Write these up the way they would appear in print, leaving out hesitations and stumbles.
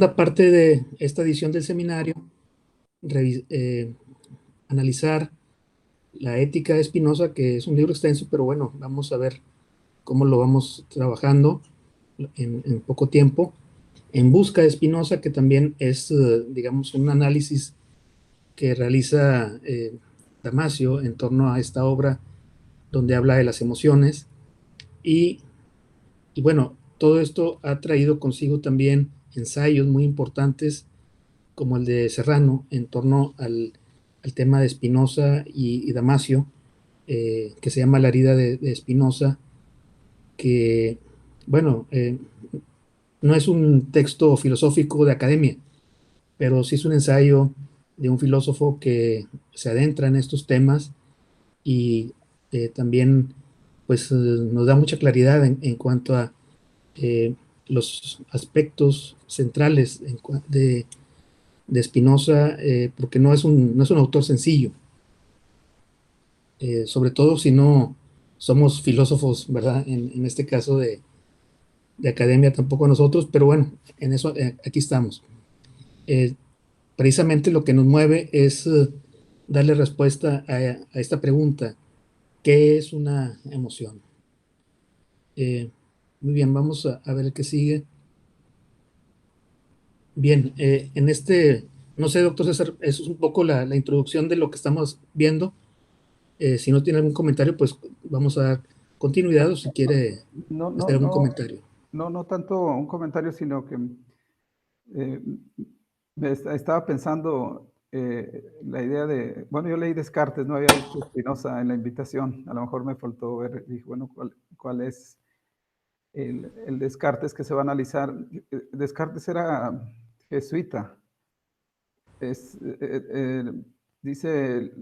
Parte de esta edición del seminario, analizar la ética de Spinoza, que es un libro extenso, pero bueno, vamos a ver cómo lo vamos trabajando en poco tiempo. En busca de Spinoza, que también es, digamos, un análisis que realiza Damasio en torno a esta obra donde habla de las emociones. Y bueno, todo esto ha traído consigo también ensayos muy importantes como el de Serrano en torno al tema de Spinoza y Damasio, que se llama La herida de Spinoza, que, bueno, no es un texto filosófico de academia, pero sí es un ensayo de un filósofo que se adentra en estos temas y también pues nos da mucha claridad en cuanto a los aspectos centrales de Spinoza, porque no es un autor sencillo, sobre todo si no somos filósofos, ¿verdad? En este caso de academia, tampoco nosotros, pero bueno, en eso aquí estamos. Eh, Precisamente lo que nos mueve es darle respuesta a esta pregunta: ¿qué es una emoción? Eh, Muy bien, vamos a ver qué sigue. Bien, no sé, doctor César, eso es un poco la introducción de lo que estamos viendo. Si no tiene algún comentario, pues vamos a dar continuidad o si quiere No, hacer no, algún no, comentario. no tanto un comentario, sino que eh, estaba pensando la idea de, bueno, yo leí Descartes, no había visto Spinoza en la invitación, a lo mejor me faltó ver, dije, bueno, ¿cuál es el Descartes que se va a analizar? Descartes era jesuita, es, dice,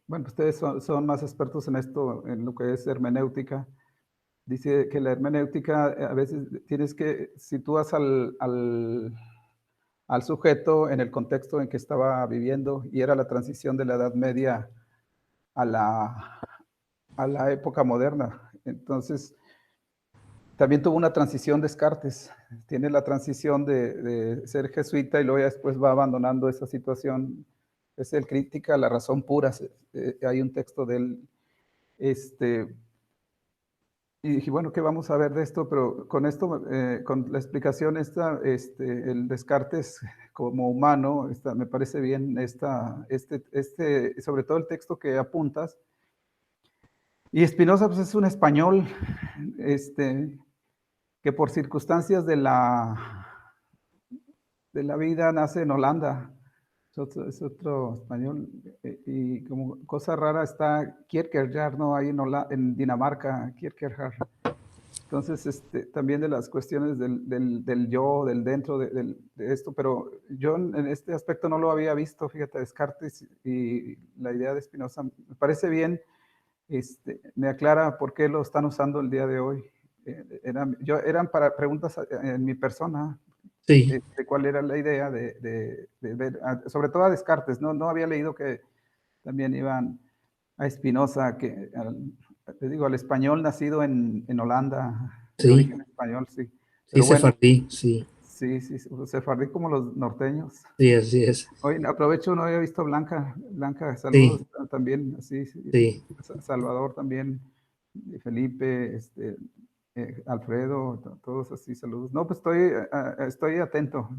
bueno, ustedes son más expertos en esto, en lo que es hermenéutica. Dice que la hermenéutica a veces tienes que sitúas al sujeto en el contexto en que estaba viviendo, y era la transición de la Edad Media a la época moderna. Entonces, también tuvo una transición Descartes. Tiene la transición de ser jesuita y luego ya después va abandonando esa situación. Es el crítica a la razón pura. Hay un texto de él. Y dije, bueno, ¿qué vamos a ver de esto? Pero con esto, con la explicación esta, el Descartes como humano, me parece bien sobre todo el texto que apuntas. Y Spinoza, pues es un español, que por circunstancias de la vida nace en Holanda. Es otro español. Y como cosa rara está Kierkegaard, ¿no? Ahí en Dinamarca, Kierkegaard. Entonces, también de las cuestiones del yo, del dentro de esto, pero yo en este aspecto no lo había visto, fíjate, Descartes y la idea de Spinoza. Me parece bien, me aclara por qué lo están usando el día de hoy. Eran para preguntas en mi persona, Sí, cuál era la idea de ver, sobre todo a Descartes, no había leído que también iban a Spinoza, te digo, al español nacido en Holanda, de sí, origen español, sí. sí, Pero bueno, sefardí, sí, sí, sefardí como los norteños. sí, así es. Hoy aprovecho, no había visto Blanca, saludos Sí, también, sí, sí, Salvador también, Felipe, Alfredo, todos así, saludos. No, pues estoy atento,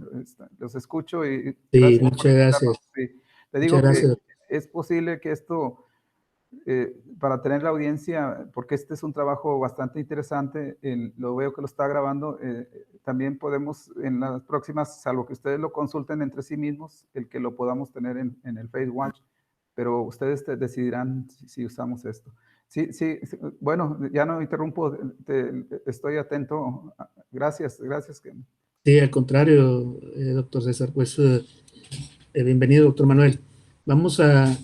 los escucho y sí, gracias por muchas invitarnos. gracias. Sí. Te Muchas digo que gracias. es posible que esto para tener la audiencia, porque este es un trabajo bastante interesante, lo veo que lo está grabando, también podemos en las próximas, salvo que ustedes lo consulten entre sí mismos, el que lo podamos tener en el FaceWatch, pero ustedes decidirán si usamos esto. Sí, sí, bueno, ya no interrumpo, estoy atento. Gracias. Sí, al contrario, doctor César, pues bienvenido, doctor Manuel. Vamos a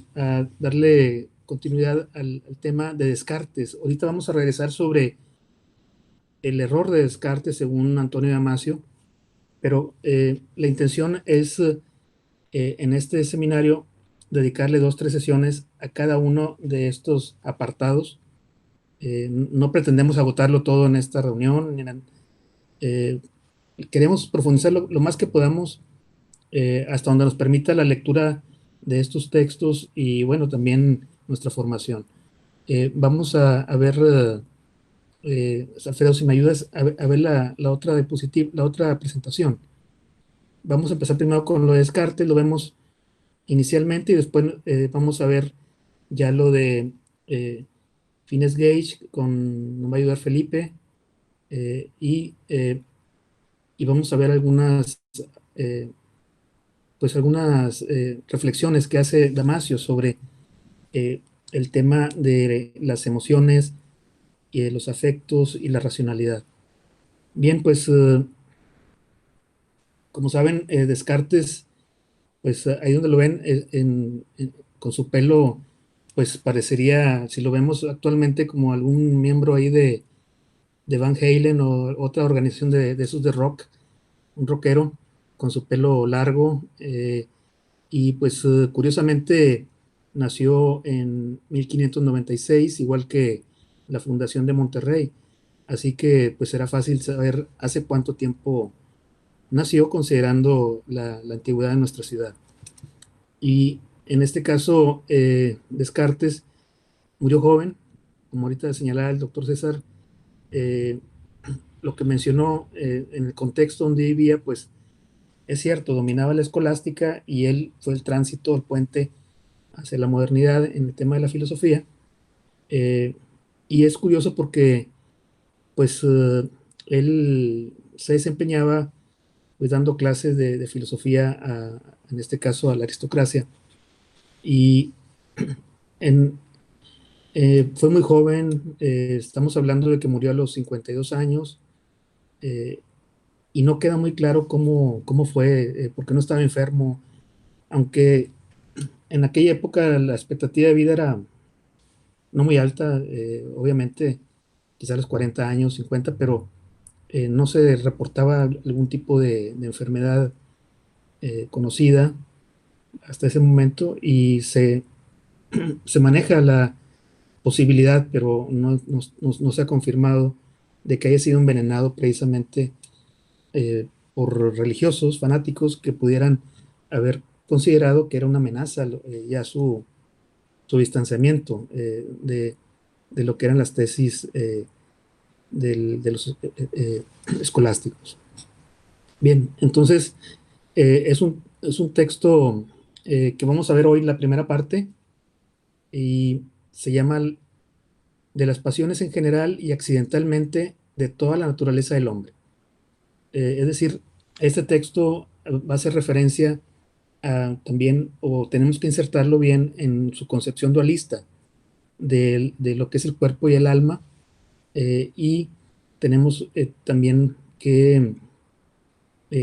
darle continuidad al tema de Descartes. Ahorita vamos a regresar sobre el error de Descartes según Antonio Damasio, pero la intención es en este seminario dedicarle 2, 3 sesiones a cada uno de estos apartados. No pretendemos agotarlo todo en esta reunión. Queremos profundizar lo más que podamos hasta donde nos permita la lectura de estos textos y, bueno, también nuestra formación. Vamos a ver, Alfredo, si me ayudas a ver la otra diapositiva, la otra presentación. Vamos a empezar primero con lo de Descartes, lo vemos inicialmente y después vamos a ver ya lo de Fines Gage, nos va a ayudar Felipe, eh, y, eh, y vamos a ver eh, algunas reflexiones que hace Damasio sobre eh, el tema de las emociones y de los afectos y la racionalidad. Bien, pues como saben, Descartes, pues ahí donde lo ven, con su pelo, pues parecería, si lo vemos actualmente, como algún miembro ahí de Van Halen o otra organización de esos de rock, un rockero con su pelo largo, y pues curiosamente nació en 1596, igual que la fundación de Monterrey, así que pues era fácil saber hace cuánto tiempo nació, considerando la antigüedad de nuestra ciudad. Y en este caso, Descartes murió joven, como ahorita señalaba el doctor César. eh, lo que mencionó en el contexto donde vivía, pues es cierto, dominaba la escolástica y él fue el tránsito, el puente hacia la modernidad en el tema de la filosofía. Eh, y es curioso porque, pues, él se desempeñaba pues dando clases de filosofía, en este caso a la aristocracia, y en, fue muy joven. Estamos hablando de que murió a los 52 años, eh, y no queda muy claro cómo fue, porque no estaba enfermo, aunque en aquella época la expectativa de vida era no muy alta, obviamente, quizá a los 40 años, 50, pero no se reportaba algún tipo de enfermedad conocida hasta ese momento, y se maneja la posibilidad, pero no se ha confirmado, de que haya sido envenenado precisamente por religiosos fanáticos que pudieran haber considerado que era una amenaza, ya su distanciamiento de lo que eran las tesis de los escolásticos. Bien, entonces es un texto que vamos a ver hoy, la primera parte, y se llama De las pasiones en general y accidentalmente de toda la naturaleza del hombre. Es decir, este texto va a hacer referencia también, o tenemos que insertarlo bien en su concepción dualista de lo que es el cuerpo y el alma, y tenemos también que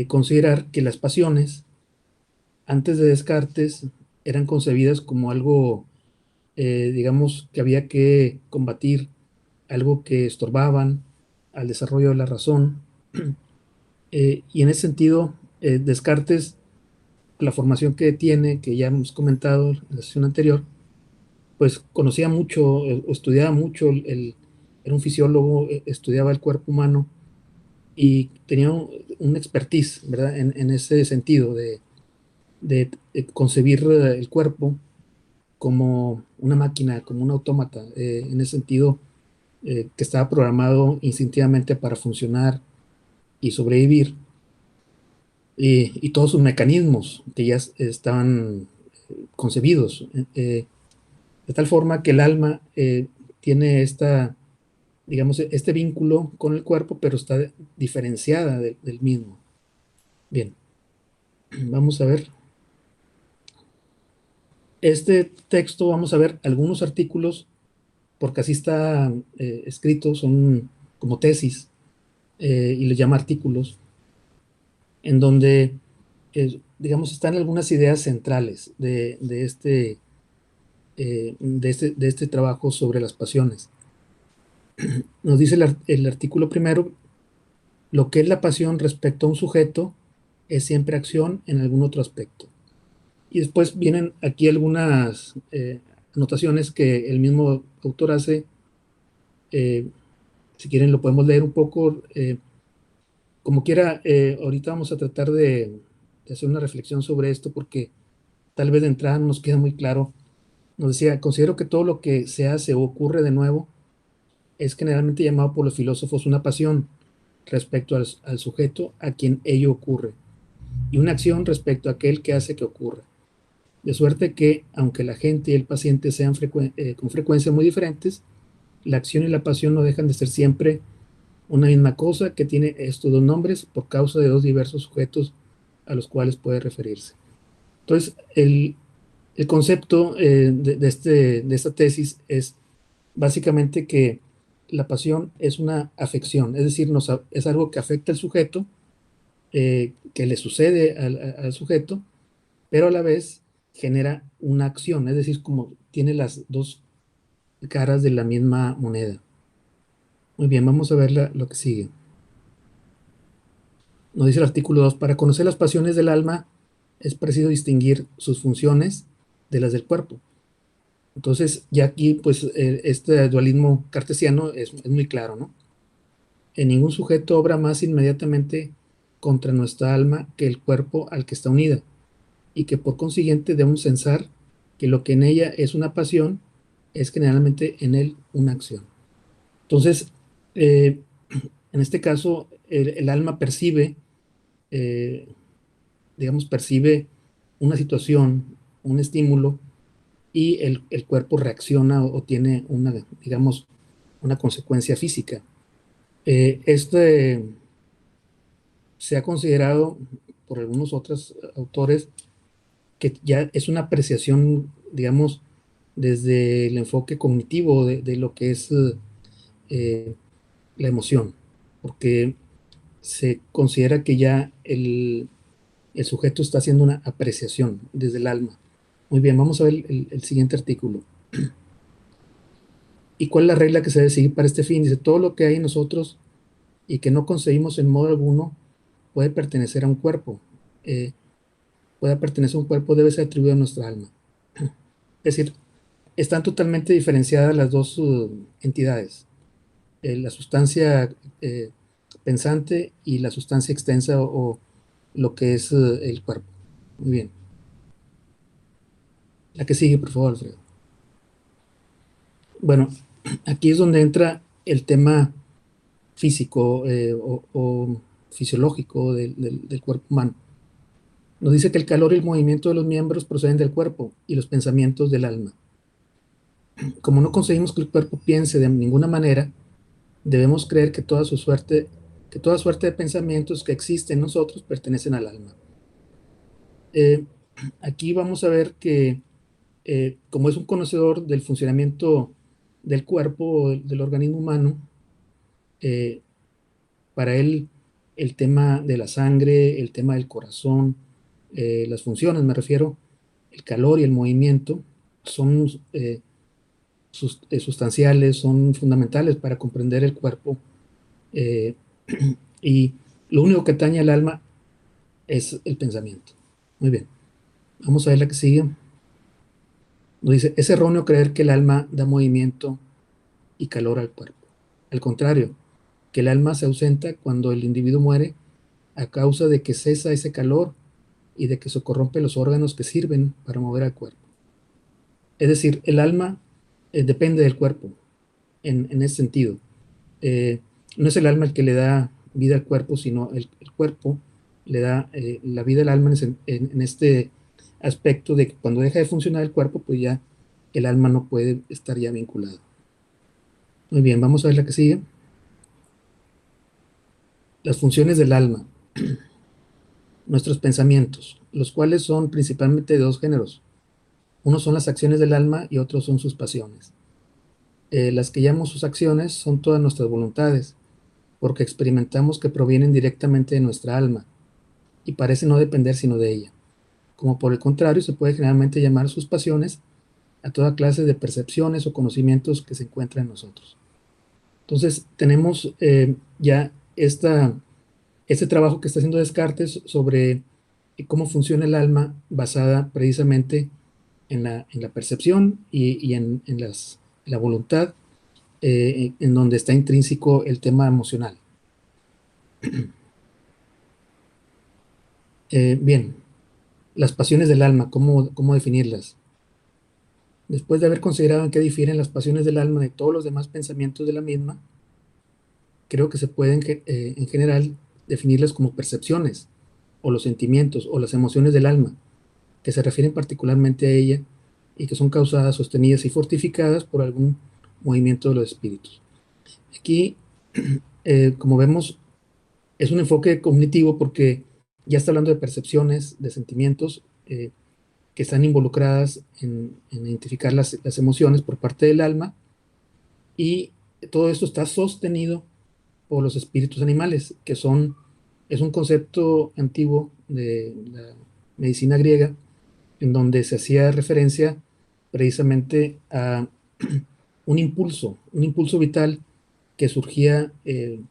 considerar que las pasiones, antes de Descartes, eran concebidas como algo, digamos, que había que combatir, algo que estorbaban al desarrollo de la razón. Y en ese sentido, Descartes, la formación que tiene, que ya hemos comentado en la sesión anterior, pues conocía mucho, estudiaba mucho, era un fisiólogo, estudiaba el cuerpo humano y tenía un expertise, ¿verdad? En ese sentido de concebir el cuerpo como una máquina, como un autómata, en ese sentido, que estaba programado instintivamente para funcionar y sobrevivir, y todos sus mecanismos que ya estaban concebidos, de tal forma que el alma tiene digamos, este vínculo con el cuerpo, pero está diferenciada del mismo. Bien, vamos a ver. Este texto, vamos a ver algunos artículos, porque así está escrito, son como tesis, y le llama artículos, en donde, digamos, están algunas ideas centrales de este trabajo sobre las pasiones. Nos dice el artículo primero: lo que es la pasión respecto a un sujeto es siempre acción en algún otro aspecto. Y después vienen aquí algunas anotaciones que el mismo autor hace. eh, si quieren lo podemos leer un poco. Como quiera, ahorita vamos a tratar de hacer una reflexión sobre esto, porque tal vez de entrada no nos queda muy claro. Nos decía, considero que todo lo que se hace o ocurre de nuevo es generalmente llamado por los filósofos una pasión respecto al sujeto a quien ello ocurre, y una acción respecto a aquel que hace que ocurra. De suerte que, aunque la gente y el paciente sean con frecuencia muy diferentes, la acción y la pasión no dejan de ser siempre una misma cosa que tiene estos dos nombres por causa de dos diversos sujetos a los cuales puede referirse. Entonces, el concepto de esta tesis es básicamente que la pasión es una afección, es decir, es algo que afecta al sujeto, que le sucede al sujeto, pero a la vez genera una acción, es decir, como tiene las dos caras de la misma moneda. Muy bien, vamos a ver lo que sigue. Nos dice el artículo 2, para conocer las pasiones del alma es preciso distinguir sus funciones de las del cuerpo. Entonces, ya aquí, pues, este dualismo cartesiano es muy claro, ¿no? En ningún sujeto obra más inmediatamente contra nuestra alma que el cuerpo al que está unida, y que por consiguiente debemos pensar que lo que en ella es una pasión es generalmente en él una acción. Entonces, en este caso, el alma percibe, eh, digamos, percibe una situación, un estímulo, y el cuerpo reacciona o tiene una, digamos, una consecuencia física. Este se ha considerado por algunos otros autores que ya es una apreciación, digamos, desde el enfoque cognitivo de lo que es eh, la emoción, porque se considera que ya el sujeto está haciendo una apreciación desde el alma. Muy bien, vamos a ver el siguiente artículo. ¿Y cuál es la regla que se debe seguir para este fin? Dice, todo lo que hay en nosotros y que no conseguimos en modo alguno puede pertenecer a un cuerpo. Puede pertenecer a un cuerpo, debe ser atribuido a nuestra alma. Es decir, están totalmente diferenciadas las dos entidades. La sustancia pensante y la sustancia extensa o lo que es el cuerpo. Muy bien. La que sigue, por favor, Alfredo. Bueno, aquí es donde entra el tema físico o fisiológico del cuerpo humano. Nos dice que el calor y el movimiento de los miembros proceden del cuerpo y los pensamientos del alma. Como no conseguimos que el cuerpo piense de ninguna manera, debemos creer que que toda suerte de pensamientos que existen en nosotros pertenecen al alma. Eh, Aquí vamos a ver que, como es un conocedor del funcionamiento del cuerpo, del organismo humano, eh, para él el tema de la sangre, el tema del corazón, las funciones, me refiero, el calor y el movimiento, son sustanciales, son fundamentales para comprender el cuerpo, eh, y lo único que atañe al alma es el pensamiento. Muy bien, vamos a ver la que sigue. Nos dice, es erróneo creer que el alma da movimiento y calor al cuerpo. Al contrario, que el alma se ausenta cuando el individuo muere a causa de que cesa ese calor y de que se corrompen los órganos que sirven para mover al cuerpo. Es decir, el alma depende del cuerpo en ese sentido. Eh, no es el alma el que le da vida al cuerpo, sino el cuerpo le da la vida al alma en este aspecto de que cuando deja de funcionar el cuerpo, pues ya el alma no puede estar ya vinculado. Muy bien, vamos a ver la que sigue. Las funciones del alma, nuestros pensamientos, los cuales son principalmente de dos géneros. Uno son las acciones del alma y otros son sus pasiones. Las que llamamos sus acciones son todas nuestras voluntades, porque experimentamos que provienen directamente de nuestra alma y parece no depender sino de ella. Como por el contrario, se puede generalmente llamar sus pasiones a toda clase de percepciones o conocimientos que se encuentran en nosotros. Entonces, tenemos ya este trabajo que está haciendo Descartes sobre cómo funciona el alma basada precisamente en la percepción y en la voluntad, en donde está intrínseco el tema emocional. Bien, las pasiones del alma, ¿cómo definirlas? Después de haber considerado en qué difieren las pasiones del alma de todos los demás pensamientos de la misma, creo que se pueden en general definirlas como percepciones, o los sentimientos, o las emociones del alma, que se refieren particularmente a ella y que son causadas, sostenidas y fortificadas por algún movimiento de los espíritus. Aquí, como vemos, es un enfoque cognitivo porque ya está hablando de percepciones, de sentimientos que están involucradas en identificar las emociones por parte del alma, y todo esto está sostenido por los espíritus animales, es un concepto antiguo de la medicina griega, en donde se hacía referencia precisamente a un impulso vital que surgía, en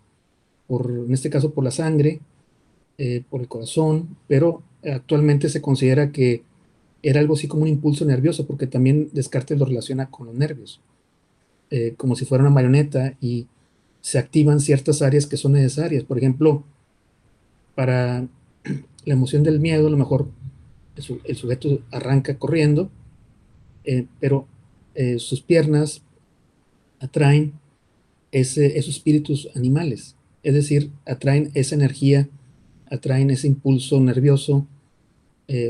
este caso por la sangre, por el corazón, pero actualmente se considera que era algo así como un impulso nervioso, porque también Descartes lo relaciona con los nervios, como si fuera una marioneta, y se activan ciertas áreas que son necesarias. Por ejemplo, para la emoción del miedo, a lo mejor el sujeto arranca corriendo, pero sus piernas atraen esos espíritus animales, es decir, atraen esa energía, atraen ese impulso nervioso,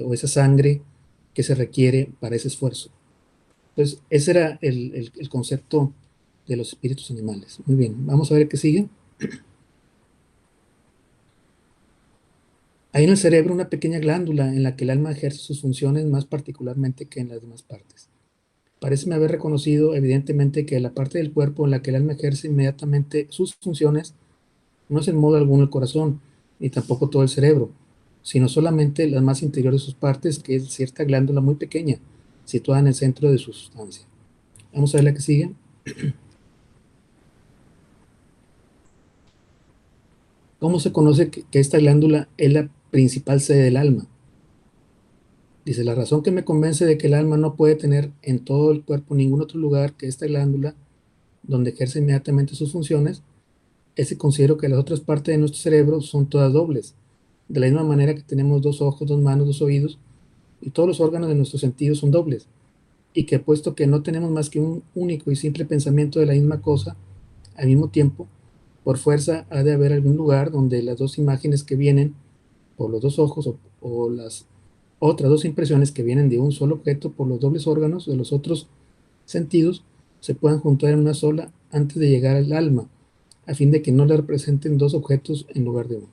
o esa sangre que se requiere para ese esfuerzo. Entonces, ese era el concepto de los espíritus animales. Muy bien, vamos a ver qué sigue. Hay en el cerebro una pequeña glándula en la que el alma ejerce sus funciones más particularmente que en las demás partes. Paréceme haber reconocido evidentemente que la parte del cuerpo en la que el alma ejerce inmediatamente sus funciones no es en modo alguno el corazón, ni tampoco todo el cerebro, sino solamente las más interiores de sus partes, que es cierta glándula muy pequeña, situada en el centro de su sustancia. Vamos a ver la que sigue. ¿Cómo se conoce que esta glándula es la principal sede del alma? Dice, la razón que me convence de que el alma no puede tener en todo el cuerpo ningún otro lugar que esta glándula, donde ejerce inmediatamente sus funciones, es que considero que las otras partes de nuestro cerebro son todas dobles, de la misma manera que tenemos dos ojos, dos manos, dos oídos, y todos los órganos de nuestros sentidos son dobles, y que puesto que no tenemos más que un único y simple pensamiento de la misma cosa, al mismo tiempo, por fuerza ha de haber algún lugar donde las dos imágenes que vienen por los dos ojos, o las otras dos impresiones que vienen de un solo objeto por los dobles órganos de los otros sentidos, se puedan juntar en una sola antes de llegar al alma, a fin de que no le representen dos objetos en lugar de uno.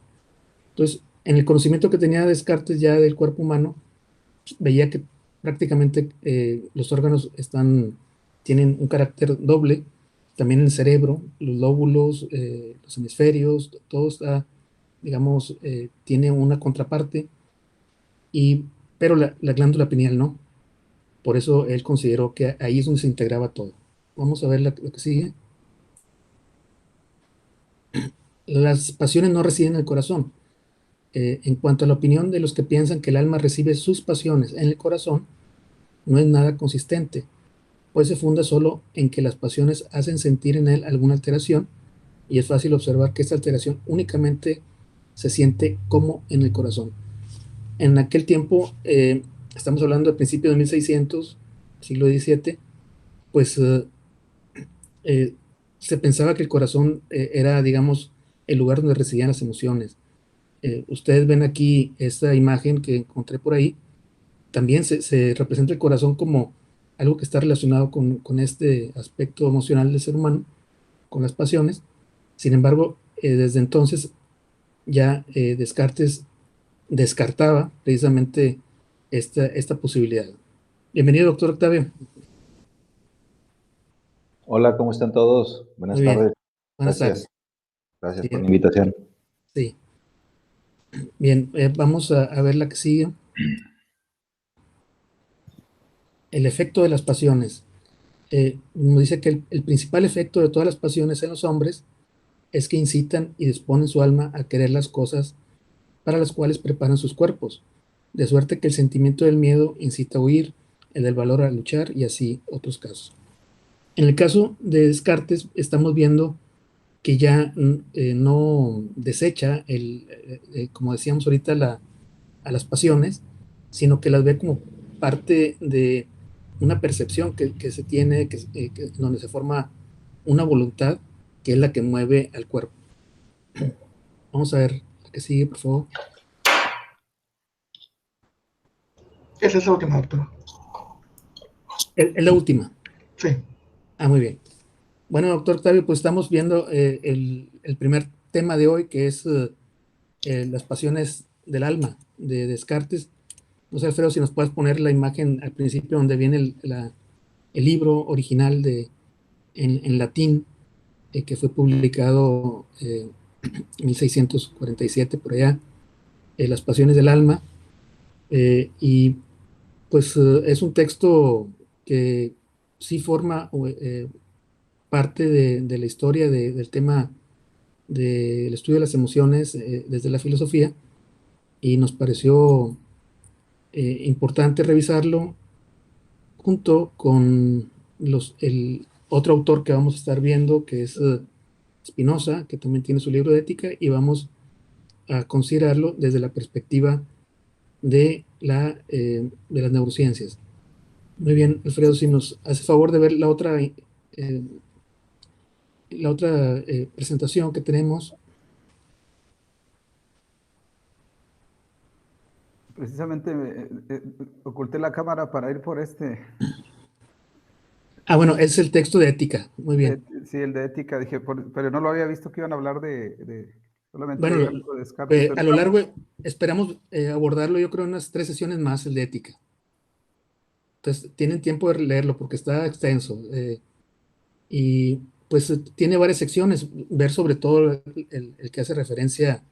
Entonces, en el conocimiento que tenía Descartes ya del cuerpo humano, veía que prácticamente los órganos tienen un carácter doble. También el cerebro, los lóbulos, los hemisferios, todo está, digamos, tiene una contraparte, pero la glándula pineal no. Por eso él consideró que ahí es donde se integraba todo. Vamos a ver lo que sigue. Las pasiones no residen en el corazón. En cuanto a la opinión de los que piensan que el alma recibe sus pasiones en el corazón, no es nada consistente, pues se funda solo en que las pasiones hacen sentir en él alguna alteración, y es fácil observar que esta alteración únicamente se siente como en el corazón. En aquel tiempo, estamos hablando de principios de 1600, siglo XVII, pues eh, se pensaba que el corazón era, digamos, el lugar donde residían las emociones. Ustedes ven aquí esta imagen que encontré por ahí. También se representa el corazón como algo que está relacionado con este aspecto emocional del ser humano, con las pasiones. Sin embargo, desde entonces ya Descartes descartaba precisamente esta posibilidad. Bienvenido, doctor Octavio. Hola, ¿cómo están todos? Muy Buenas bien, tardes. buenas tardes. Gracias. Gracias Sí, por la invitación. sí. Bien, vamos a ver la que sigue. El efecto de las pasiones. Nos dice que el principal efecto de todas las pasiones en los hombres es que incitan y disponen su alma a querer las cosas para las cuales preparan sus cuerpos, de suerte que el sentimiento del miedo incita a huir, el del valor a luchar, y así otros casos. En el caso de Descartes, estamos viendo que ya no desecha, como decíamos ahorita, a las pasiones, sino que las ve como parte de una percepción que se tiene, donde se forma una voluntad que es la que mueve al cuerpo. Vamos a ver la que sigue, por favor. Esa es la última, doctor. Es la última. Sí. Muy bien. Bueno, doctor Octavio, pues estamos viendo el primer tema de hoy, que es las pasiones del alma, de Descartes. No sé, Alfredo, si nos puedes poner la imagen al principio donde viene el libro original en latín, que fue publicado en 1647, por allá, Las pasiones del alma. Y pues es un texto que sí forma parte de la historia del tema del estudio de las emociones desde la filosofía, y nos pareció importante revisarlo junto con el otro autor que vamos a estar viendo, que es Spinoza, que también tiene su libro de ética, y vamos a considerarlo desde la perspectiva de las neurociencias. Muy bien, Alfredo, si nos hace favor de ver la otra presentación que tenemos. Precisamente oculté la cámara para ir por este. Bueno, es el texto de ética. Muy bien. Sí, el de ética, dije, pero no lo había visto que iban a hablar solamente Bueno, de algo de Descartes. a lo largo, esperamos abordarlo, yo creo, en unas 3 sesiones más, el de ética. Entonces, tienen tiempo de leerlo porque está extenso. Y pues tiene varias secciones, ver sobre todo el que hace referencia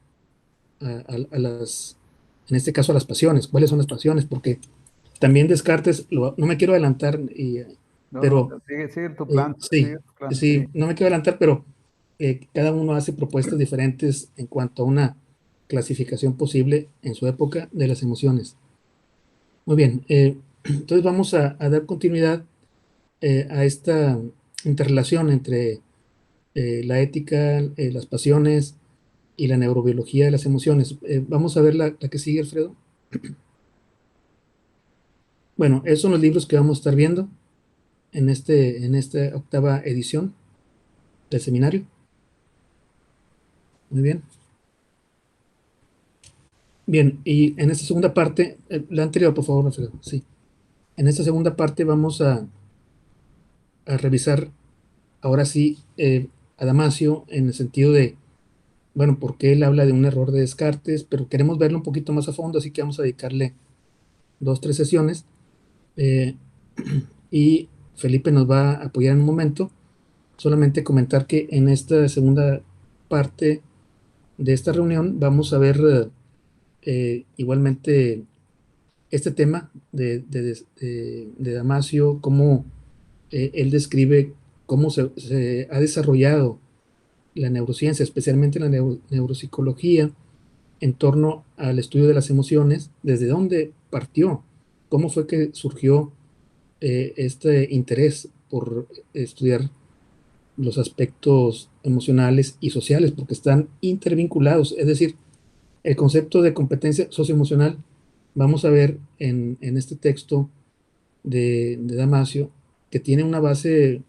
a las, en este caso, a las pasiones. ¿Cuáles son las pasiones? Porque también Descartes, no me quiero adelantar, pero no, sigue tu plan. sí, sí, no me quiero adelantar, pero cada uno hace propuestas diferentes en cuanto a una clasificación posible en su época de las emociones. Muy bien, entonces vamos a dar continuidad a esta interrelación entre la ética, las pasiones y la neurobiología de las emociones. Vamos a ver la que sigue, Alfredo. Bueno, esos son los libros que vamos a estar viendo en esta 8ª edición del seminario. Muy bien. Bien, y en esta segunda parte, la anterior, por favor, Alfredo. Sí. En esta segunda parte vamos a revisar, ahora sí, a Damasio, en el sentido de, bueno, porque él habla de un error de Descartes, pero queremos verlo un poquito más a fondo, así que vamos a dedicarle 2, 3 sesiones. Y Felipe nos va a apoyar en un momento. Solamente comentar que en esta segunda parte de esta reunión vamos a ver igualmente este tema de Damasio, cómo él describe cómo se ha desarrollado la neurociencia, especialmente la neuropsicología, en torno al estudio de las emociones, desde dónde partió, cómo fue que surgió este interés por estudiar los aspectos emocionales y sociales, porque están intervinculados. Es decir, el concepto de competencia socioemocional, vamos a ver en este texto de Damasio, que tiene una base,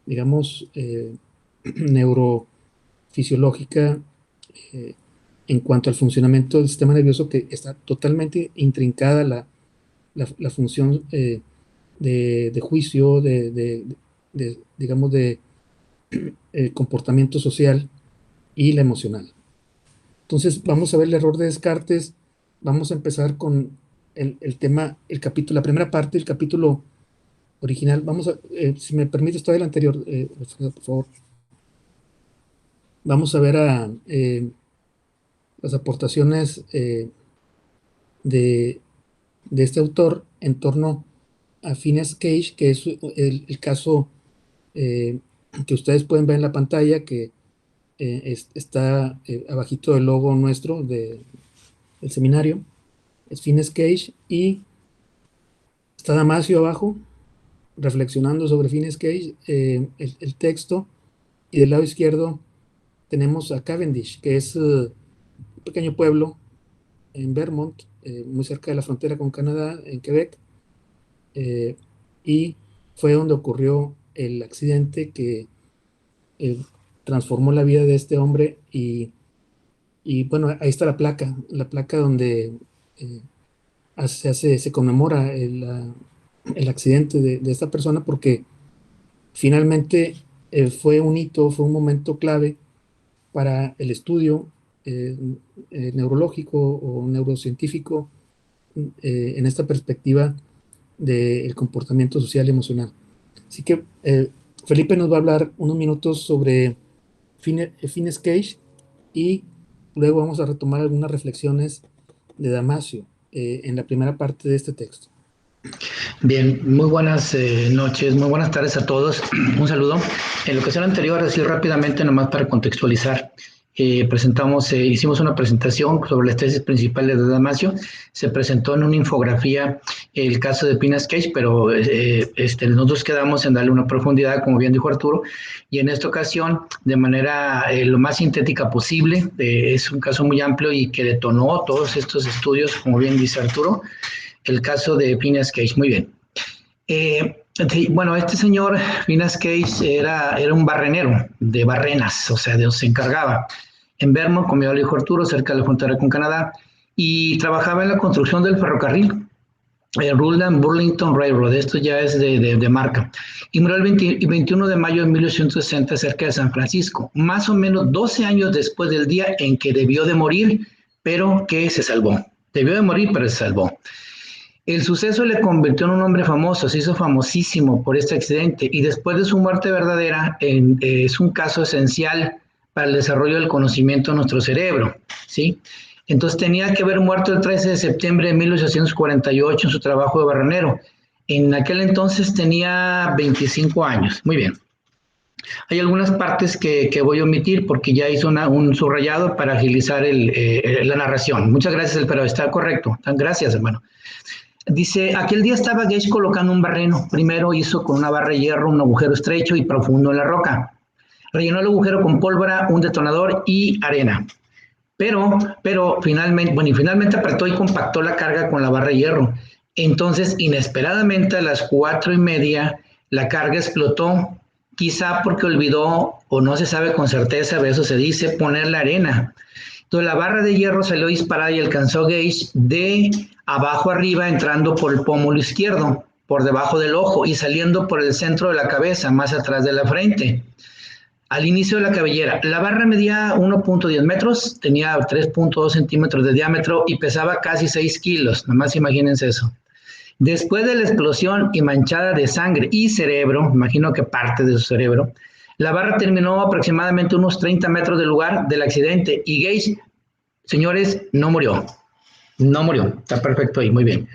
digamos, neurofisiológica en cuanto al funcionamiento del sistema nervioso, que está totalmente intrincada la función de juicio, digamos, de comportamiento social y la emocional. Entonces, vamos a ver el error de Descartes. Vamos a empezar con el tema, el capítulo, la primera parte del capítulo original. Vamos a, si me permites, todavía el anterior, por favor. Vamos a ver las aportaciones de este autor en torno a Phineas Cage, que es el caso que ustedes pueden ver en la pantalla, que está abajito del logo nuestro del seminario. Es Phineas Cage, y está Damasio abajo, reflexionando sobre Phineas Cage, el texto, y del lado izquierdo tenemos a Cavendish, que es un pequeño pueblo en Vermont, muy cerca de la frontera con Canadá, en Quebec, y fue donde ocurrió el accidente que transformó la vida de este hombre y bueno, ahí está la placa donde se conmemora el accidente de esta persona porque finalmente fue un hito, fue un momento clave para el estudio neurológico o neurocientífico en esta perspectiva del comportamiento social y emocional. Así que Felipe nos va a hablar unos minutos sobre Phineas Cage y luego vamos a retomar algunas reflexiones de Damasio en la primera parte de este texto. Bien, muy buenas noches, muy buenas tardes a todos. Un saludo. En la ocasión anterior, así rápidamente, nomás para contextualizar, hicimos una presentación sobre las tesis principales de Damasio. Se presentó en una infografía el caso de Phineas Cage, pero nosotros quedamos en darle una profundidad, como bien dijo Arturo, y en esta ocasión, de manera lo más sintética posible, es un caso muy amplio y que detonó todos estos estudios, como bien dice Arturo, el caso de Phineas Cage. Muy bien. Bueno, este señor Phineas Cage era un barrenero de barrenas, o sea, se encargaba en Vermont, como ya lo dijo Arturo, cerca de la frontera con Canadá, y trabajaba en la construcción del ferrocarril, Rutland Burlington Railroad. Esto ya es de marca. Y murió el 21 de mayo de 1860 cerca de San Francisco, más o menos 12 años después del día en que debió de morir, pero que se salvó. Debió de morir, pero se salvó. El suceso le convirtió en un hombre famoso, se hizo famosísimo por este accidente y después de su muerte verdadera es un caso esencial para el desarrollo del conocimiento de nuestro cerebro, ¿sí? Entonces tenía que haber muerto el 13 de septiembre de 1848 en su trabajo de barrenero. En aquel entonces tenía 25 años. Muy bien. Hay algunas partes que voy a omitir porque ya hizo un subrayado para agilizar la narración. Muchas gracias, pero está correcto. Gracias, hermano. Dice, aquel día estaba Gage colocando un barreno. Primero hizo con una barra de hierro un agujero estrecho y profundo en la roca. Rellenó el agujero con pólvora, un detonador y arena. Pero finalmente apretó y compactó la carga con la barra de hierro. Entonces, inesperadamente, a las 4:30, la carga explotó, quizá porque olvidó, o no se sabe con certeza, eso se dice, poner la arena. Entonces, la barra de hierro salió disparada y alcanzó a Gage de abajo arriba, entrando por el pómulo izquierdo, por debajo del ojo y saliendo por el centro de la cabeza, más atrás de la frente, al inicio de la cabellera. La barra medía 1.10 metros, tenía 3.2 centímetros de diámetro y pesaba casi 6 kilos, nomás imagínense eso. Después de la explosión y manchada de sangre y cerebro, imagino que parte de su cerebro, la barra terminó aproximadamente unos 30 metros del lugar del accidente y Gage, señores, no murió. No murió, está perfecto ahí, muy bien.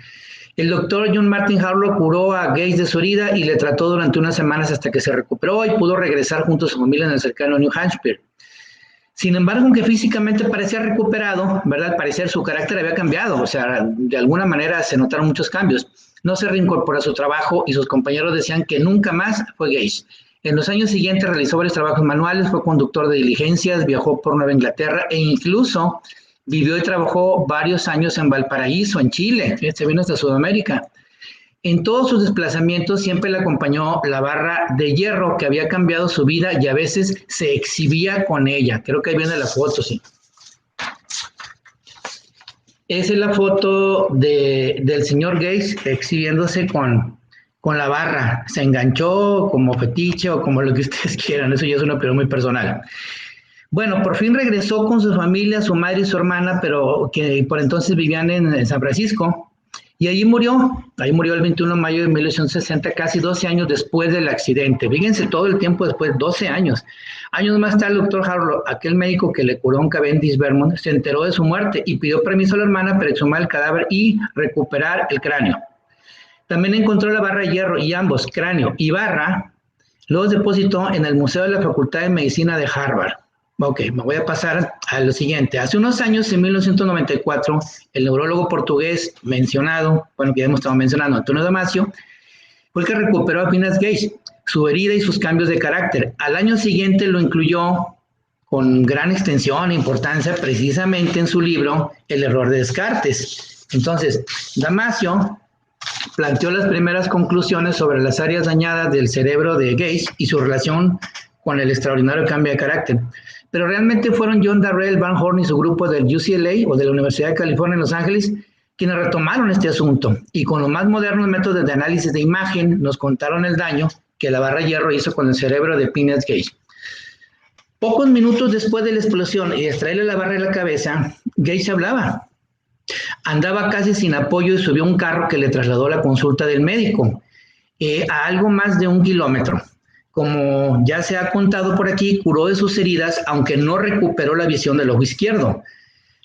El doctor John Martin Harlow curó a Gage de su herida y le trató durante unas semanas hasta que se recuperó y pudo regresar junto a su familia en el cercano New Hampshire. Sin embargo, aunque físicamente parecía recuperado, ¿verdad? Al parecer su carácter había cambiado, o sea, de alguna manera se notaron muchos cambios. No se reincorporó a su trabajo y sus compañeros decían que nunca más fue Gage. En los años siguientes realizó varios trabajos manuales, fue conductor de diligencias, viajó por Nueva Inglaterra e incluso vivió y trabajó varios años en Valparaíso, en Chile, se vino hasta Sudamérica. En todos sus desplazamientos siempre le acompañó la barra de hierro que había cambiado su vida y a veces se exhibía con ella. Creo que ahí viene la foto, sí. Esa es la foto del señor Gage exhibiéndose con la barra. Se enganchó como fetiche o como lo que ustedes quieran. Eso ya es una opinión muy personal. Bueno, por fin regresó con su familia, su madre y su hermana, pero que por entonces vivían en San Francisco. Y ahí murió el 21 de mayo de 1860, casi 12 años después del accidente. Fíjense todo el tiempo después, 12 años. Años más tarde, el doctor Harlow, aquel médico que le curó en Cavendish, Vermont, se enteró de su muerte y pidió permiso a la hermana para exhumar el cadáver y recuperar el cráneo. También encontró la barra de hierro y ambos, cráneo y barra, los depositó en el Museo de la Facultad de Medicina de Harvard. Ok, me voy a pasar a lo siguiente. Hace unos años, en 1994, el neurólogo portugués mencionado, bueno, que ya hemos estado mencionando, Antonio Damasio, fue el que recuperó a Phineas Gage, su herida y sus cambios de carácter. Al año siguiente lo incluyó con gran extensión e importancia precisamente en su libro El error de Descartes. Entonces, Damasio planteó las primeras conclusiones sobre las áreas dañadas del cerebro de Gage y su relación con el extraordinario cambio de carácter. Pero realmente fueron John Darrell, Van Horn y su grupo del UCLA o de la Universidad de California en Los Ángeles quienes retomaron este asunto y con los más modernos métodos de análisis de imagen nos contaron el daño que la barra de hierro hizo con el cerebro de Phineas Gage. Pocos minutos después de la explosión y de extraerle la barra de la cabeza, Gage hablaba. Andaba casi sin apoyo y subió a un carro que le trasladó a la consulta del médico a algo más de 1 kilómetro. Como ya se ha contado por aquí, curó de sus heridas, aunque no recuperó la visión del ojo izquierdo.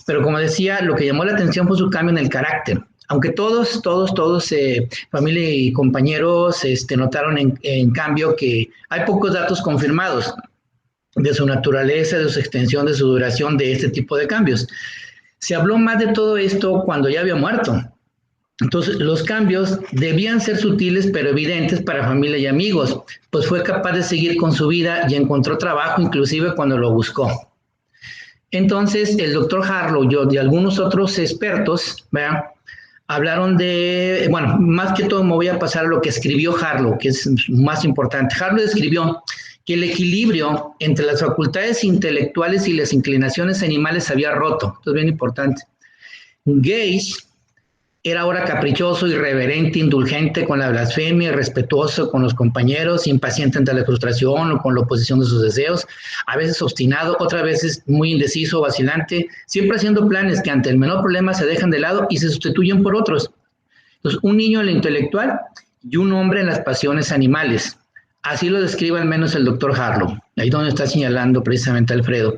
Pero como decía, lo que llamó la atención fue su cambio en el carácter. Aunque todos, familia y compañeros, notaron en cambio que hay pocos datos confirmados de su naturaleza, de su extensión, de su duración, de este tipo de cambios. Se habló más de todo esto cuando ya había muerto. Entonces, los cambios debían ser sutiles pero evidentes para familia y amigos, pues fue capaz de seguir con su vida y encontró trabajo inclusive cuando lo buscó. Entonces, el doctor Harlow y algunos otros expertos, ¿verdad?, hablaron de, bueno, más que todo me voy a pasar a lo que escribió Harlow, que es más importante. Harlow escribió que el equilibrio entre las facultades intelectuales y las inclinaciones animales se había roto. Esto es bien importante. Gage era ahora caprichoso, irreverente, indulgente con la blasfemia, respetuoso con los compañeros, impaciente ante la frustración o con la oposición de sus deseos, a veces obstinado, otras veces muy indeciso, vacilante, siempre haciendo planes que ante el menor problema se dejan de lado y se sustituyen por otros. Entonces, un niño en lo intelectual y un hombre en las pasiones animales. Así lo describe al menos el doctor Harlow, ahí donde está señalando precisamente Alfredo.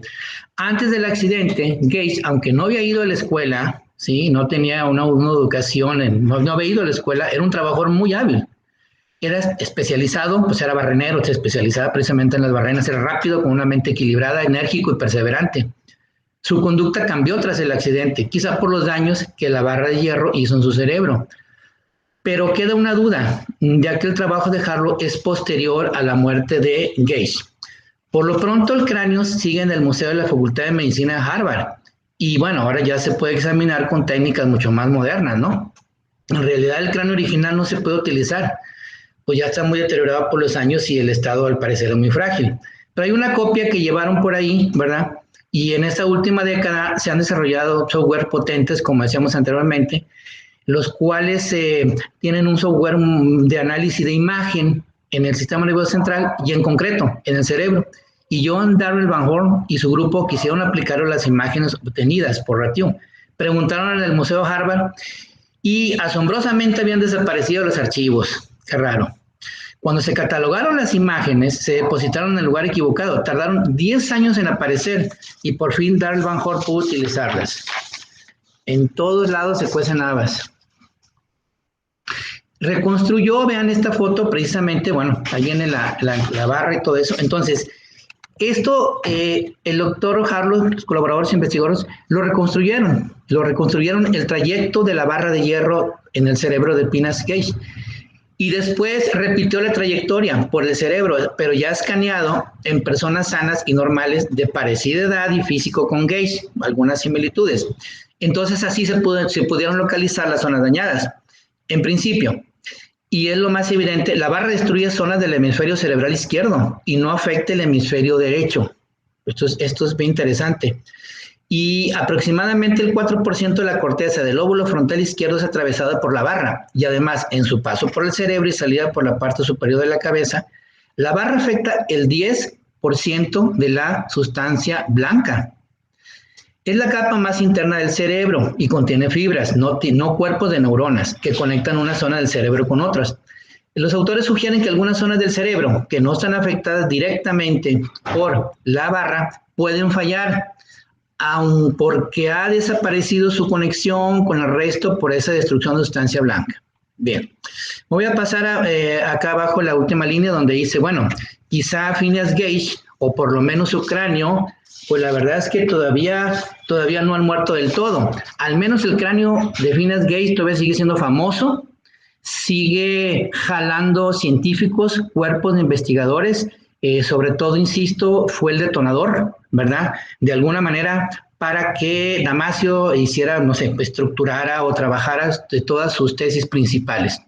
Antes del accidente, Gage, aunque no había ido a la escuela, ¿sí?, no tenía una educación, no había ido a la escuela, era un trabajador muy hábil. Era especializado, pues era barrenero, se especializaba precisamente en las barrenas, era rápido, con una mente equilibrada, enérgico y perseverante. Su conducta cambió tras el accidente, quizá por los daños que la barra de hierro hizo en su cerebro. Pero queda una duda, ya que el trabajo de Harlow es posterior a la muerte de Gage. Por lo pronto, el cráneo sigue en el Museo de la Facultad de Medicina de Harvard. Y bueno, ahora ya se puede examinar con técnicas mucho más modernas, ¿no? En realidad, el cráneo original no se puede utilizar, pues ya está muy deteriorado por los años y el estado, al parecer, es muy frágil. Pero hay una copia que llevaron por ahí, ¿verdad? Y en esta última década se han desarrollado software potentes, como decíamos anteriormente, los cuales tienen un software de análisis de imagen en el sistema nervioso central y en concreto en el cerebro. Y John Darrell, Van Horn y su grupo quisieron aplicar las imágenes obtenidas por Ratiu. Preguntaron en el Museo Harvard y asombrosamente habían desaparecido los archivos. Qué raro. Cuando se catalogaron las imágenes, se depositaron en el lugar equivocado. Tardaron 10 años en aparecer y por fin Darrell Van Horn pudo utilizarlas. En todos lados se cuecen habas. Reconstruyó, vean esta foto precisamente, bueno, ahí viene la barra y todo eso. Entonces, esto el doctor Harlow, los colaboradores investigadores, lo reconstruyeron el trayecto de la barra de hierro en el cerebro de Phineas Gage. Y después repitió la trayectoria por el cerebro, pero ya escaneado en personas sanas y normales de parecida edad y físico con Gage, algunas similitudes. Entonces así se pudieron localizar las zonas dañadas. En principio, y es lo más evidente, la barra destruye zonas del hemisferio cerebral izquierdo y no afecta el hemisferio derecho. Esto es bien interesante. Y aproximadamente el 4% de la corteza del lóbulo frontal izquierdo es atravesada por la barra. Y además, en su paso por el cerebro y salida por la parte superior de la cabeza, la barra afecta el 10% de la sustancia blanca. Es la capa más interna del cerebro y contiene fibras, no cuerpos de neuronas, que conectan una zona del cerebro con otras. Los autores sugieren que algunas zonas del cerebro que no están afectadas directamente por la barra pueden fallar, aun porque ha desaparecido su conexión con el resto por esa destrucción de sustancia blanca. Bien, voy a pasar acá abajo la última línea donde dice, bueno, quizá Phineas Gage, o por lo menos su cráneo, pues la verdad es que todavía no han muerto del todo. Al menos el cráneo de Phineas Gage todavía sigue siendo famoso, sigue jalando científicos, cuerpos de investigadores, sobre todo, insisto, fue el detonador ¿verdad? De alguna manera para que Damasio hiciera, no sé, estructurara o trabajara de todas sus tesis principales.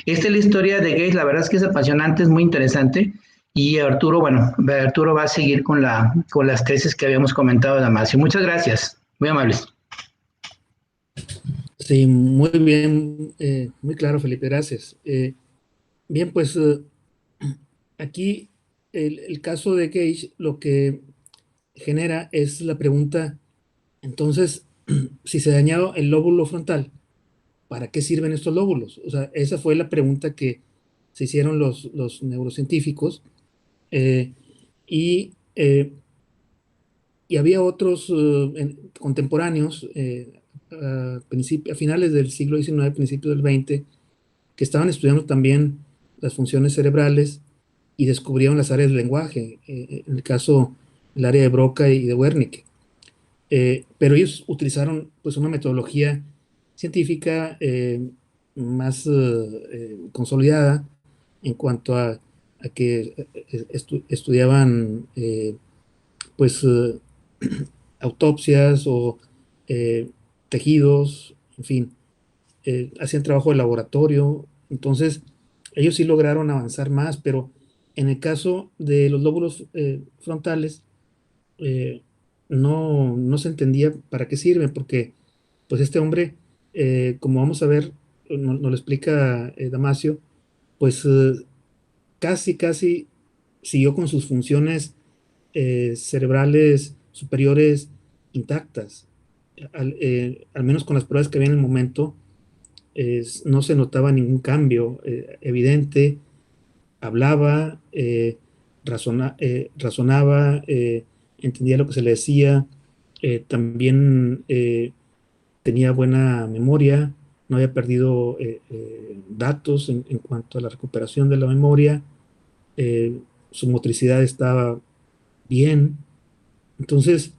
Esta es la historia de Gage, la verdad es que es apasionante, es muy interesante. Y Arturo, bueno, Arturo va a seguir con las tesis que habíamos comentado de Damasio. Muchas gracias, muy amables. Sí, muy bien, muy claro, Felipe, gracias. Bien, pues aquí el caso de Gage lo que genera es la pregunta, entonces, si se dañaba el lóbulo frontal, ¿para qué sirven estos lóbulos? O sea, esa fue la pregunta que se hicieron los neurocientíficos, eh, y, eh, y había otros contemporáneos a finales del siglo XIX, principios del XX, que estaban estudiando también las funciones cerebrales y descubrieron las áreas del lenguaje, en el caso, el área de Broca y de Wernicke. Pero ellos utilizaron pues una metodología científica más consolidada en cuanto a que estudiaban pues autopsias o tejidos, en fin, hacían trabajo de laboratorio. Entonces ellos sí lograron avanzar más, pero en el caso de los lóbulos frontales, eh, no se entendía para qué sirven, porque pues este hombre, como vamos a ver, nos lo explica Damasio, pues casi siguió con sus funciones cerebrales superiores intactas. Al menos con las pruebas que había en el momento, no se notaba ningún cambio evidente. Hablaba, razonaba, entendía lo que se le decía, también tenía buena memoria, no había perdido datos en cuanto a la recuperación de la memoria, su motricidad estaba bien. Entonces,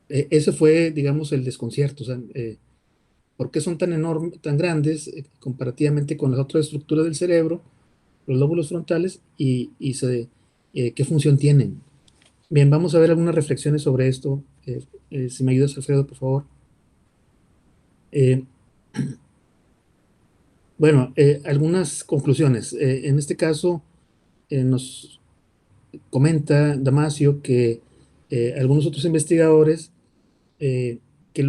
ese fue, digamos, el desconcierto. O sea, ¿por qué son tan enormes, tan grandes comparativamente con las otras estructuras del cerebro, los lóbulos frontales, qué función tienen? Bien, vamos a ver algunas reflexiones sobre esto. Si me ayudas, Alfredo, por favor. Eh, bueno, algunas conclusiones. En este caso, nos comenta Damasio que algunos otros investigadores, eh, que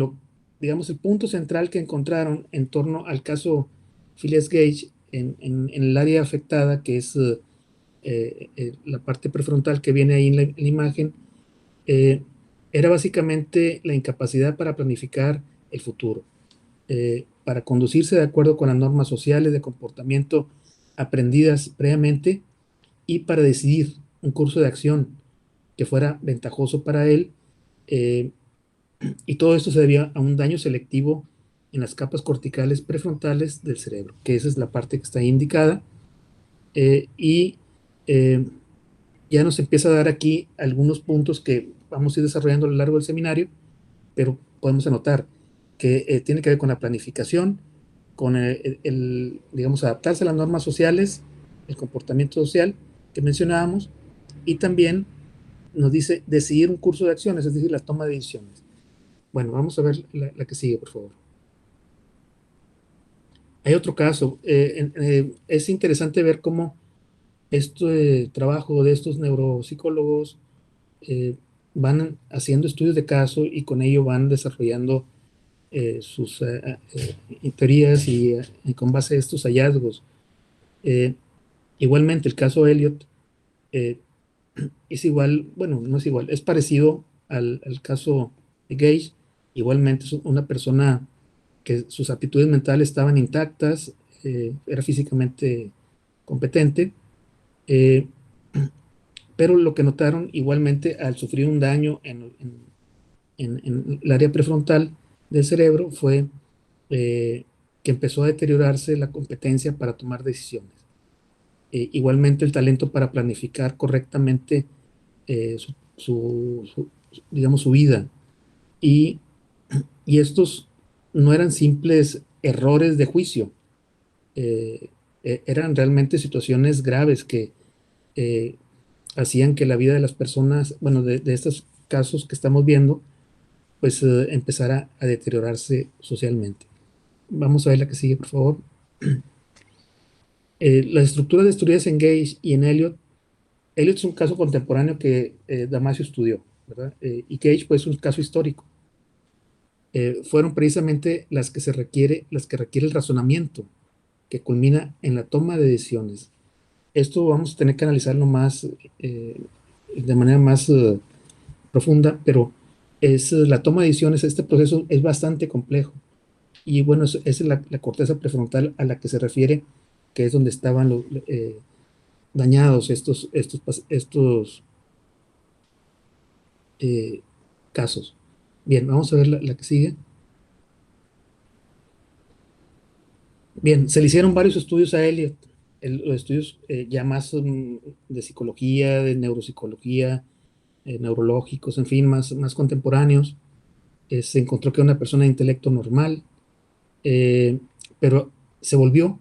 digamos, el punto central que encontraron en torno al caso Phileas Gage en el área afectada, que es la parte prefrontal que viene ahí en la imagen, eh, era básicamente la incapacidad para planificar el futuro, para conducirse de acuerdo con las normas sociales de comportamiento aprendidas previamente y para decidir un curso de acción que fuera ventajoso para él. Y todo esto se debía a un daño selectivo en las capas corticales prefrontales del cerebro, que esa es la parte que está ahí indicada. Y ya nos empieza a dar aquí algunos puntos que vamos a ir desarrollando a lo largo del seminario, pero podemos anotar que tiene que ver con la planificación, con digamos, adaptarse a las normas sociales, el comportamiento social que mencionábamos, y también nos dice decidir un curso de acciones, es decir, la toma de decisiones. Bueno, vamos a ver la que sigue, por favor. Hay otro caso. Es interesante ver cómo este trabajo de estos neuropsicólogos van haciendo estudios de caso y con ello van desarrollando sus teorías y con base a estos hallazgos. Igualmente, el caso Elliot es igual, bueno, no es igual, es parecido al caso de Gage. Igualmente es una persona que sus aptitudes mentales estaban intactas, era físicamente competente, eh, pero lo que notaron igualmente al sufrir un daño en el área prefrontal del cerebro fue que empezó a deteriorarse la competencia para tomar decisiones. Igualmente el talento para planificar correctamente digamos, su vida. Y estos no eran simples errores de juicio, eran realmente situaciones graves que hacían que la vida de las personas, bueno, de estos casos que estamos viendo, pues empezara a deteriorarse socialmente. Vamos a ver la que sigue, por favor. Las estructuras destruidas en Gage y en Eliot. Eliot es un caso contemporáneo que Damasio estudió, ¿verdad? Y Gage, pues, es un caso histórico. Fueron precisamente las que requiere el razonamiento, que culmina en la toma de decisiones. Esto vamos a tener que analizarlo más, de manera más profunda, pero la toma de decisiones, este proceso es bastante complejo. Y bueno, es la corteza prefrontal a la que se refiere, que es donde estaban dañados estos casos. Bien, vamos a ver la que sigue. Bien, se le hicieron varios estudios a Eliot, los estudios ya más de psicología, de neuropsicología, neurológicos, en fin, más contemporáneos. Se encontró que era una persona de intelecto normal, pero se volvió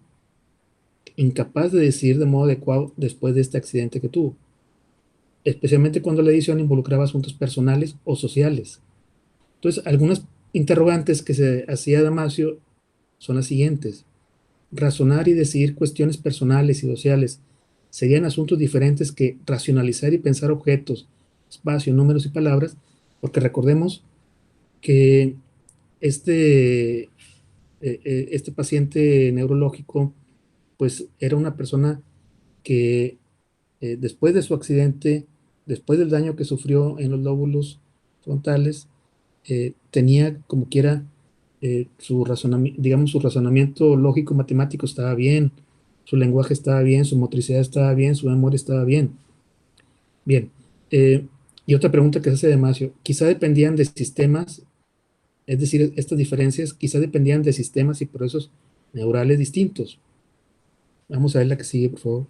incapaz de decidir de modo adecuado después de este accidente que tuvo, especialmente cuando la decisión involucraba asuntos personales o sociales. Entonces, algunas interrogantes que se hacía Damasio son las siguientes. Razonar y decidir cuestiones personales y sociales serían asuntos diferentes que racionalizar y pensar objetos, espacio, números y palabras, porque recordemos que este paciente neurológico pues era una persona que después de su accidente, después del daño que sufrió en los lóbulos frontales, tenía como quiera su razonamiento, digamos, su razonamiento lógico matemático estaba bien, su lenguaje estaba bien, su motricidad estaba bien, su memoria estaba bien. Bien. Y otra pregunta que se hace Damasio, quizá dependían de sistemas, es decir, estas diferencias quizá dependían de sistemas y procesos neurales distintos. Vamos a ver la que sigue, por favor.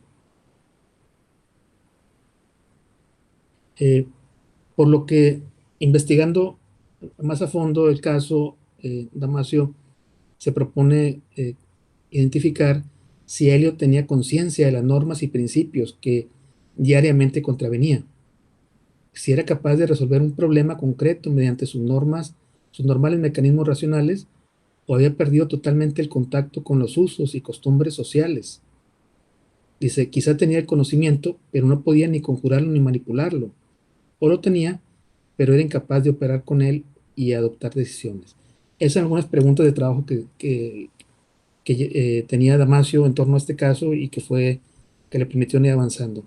Por lo que, investigando más a fondo el caso, Damasio se propone identificar si Eliot tenía conciencia de las normas y principios que diariamente contravenía, si era capaz de resolver un problema concreto mediante sus normales mecanismos racionales, o había perdido totalmente el contacto con los usos y costumbres sociales. Dice, quizá tenía el conocimiento, pero no podía ni conjurarlo ni manipularlo, o lo tenía, pero era incapaz de operar con él y adoptar decisiones. Esas son algunas preguntas de trabajo que tenía Damasio en torno a este caso y que le permitió ir avanzando.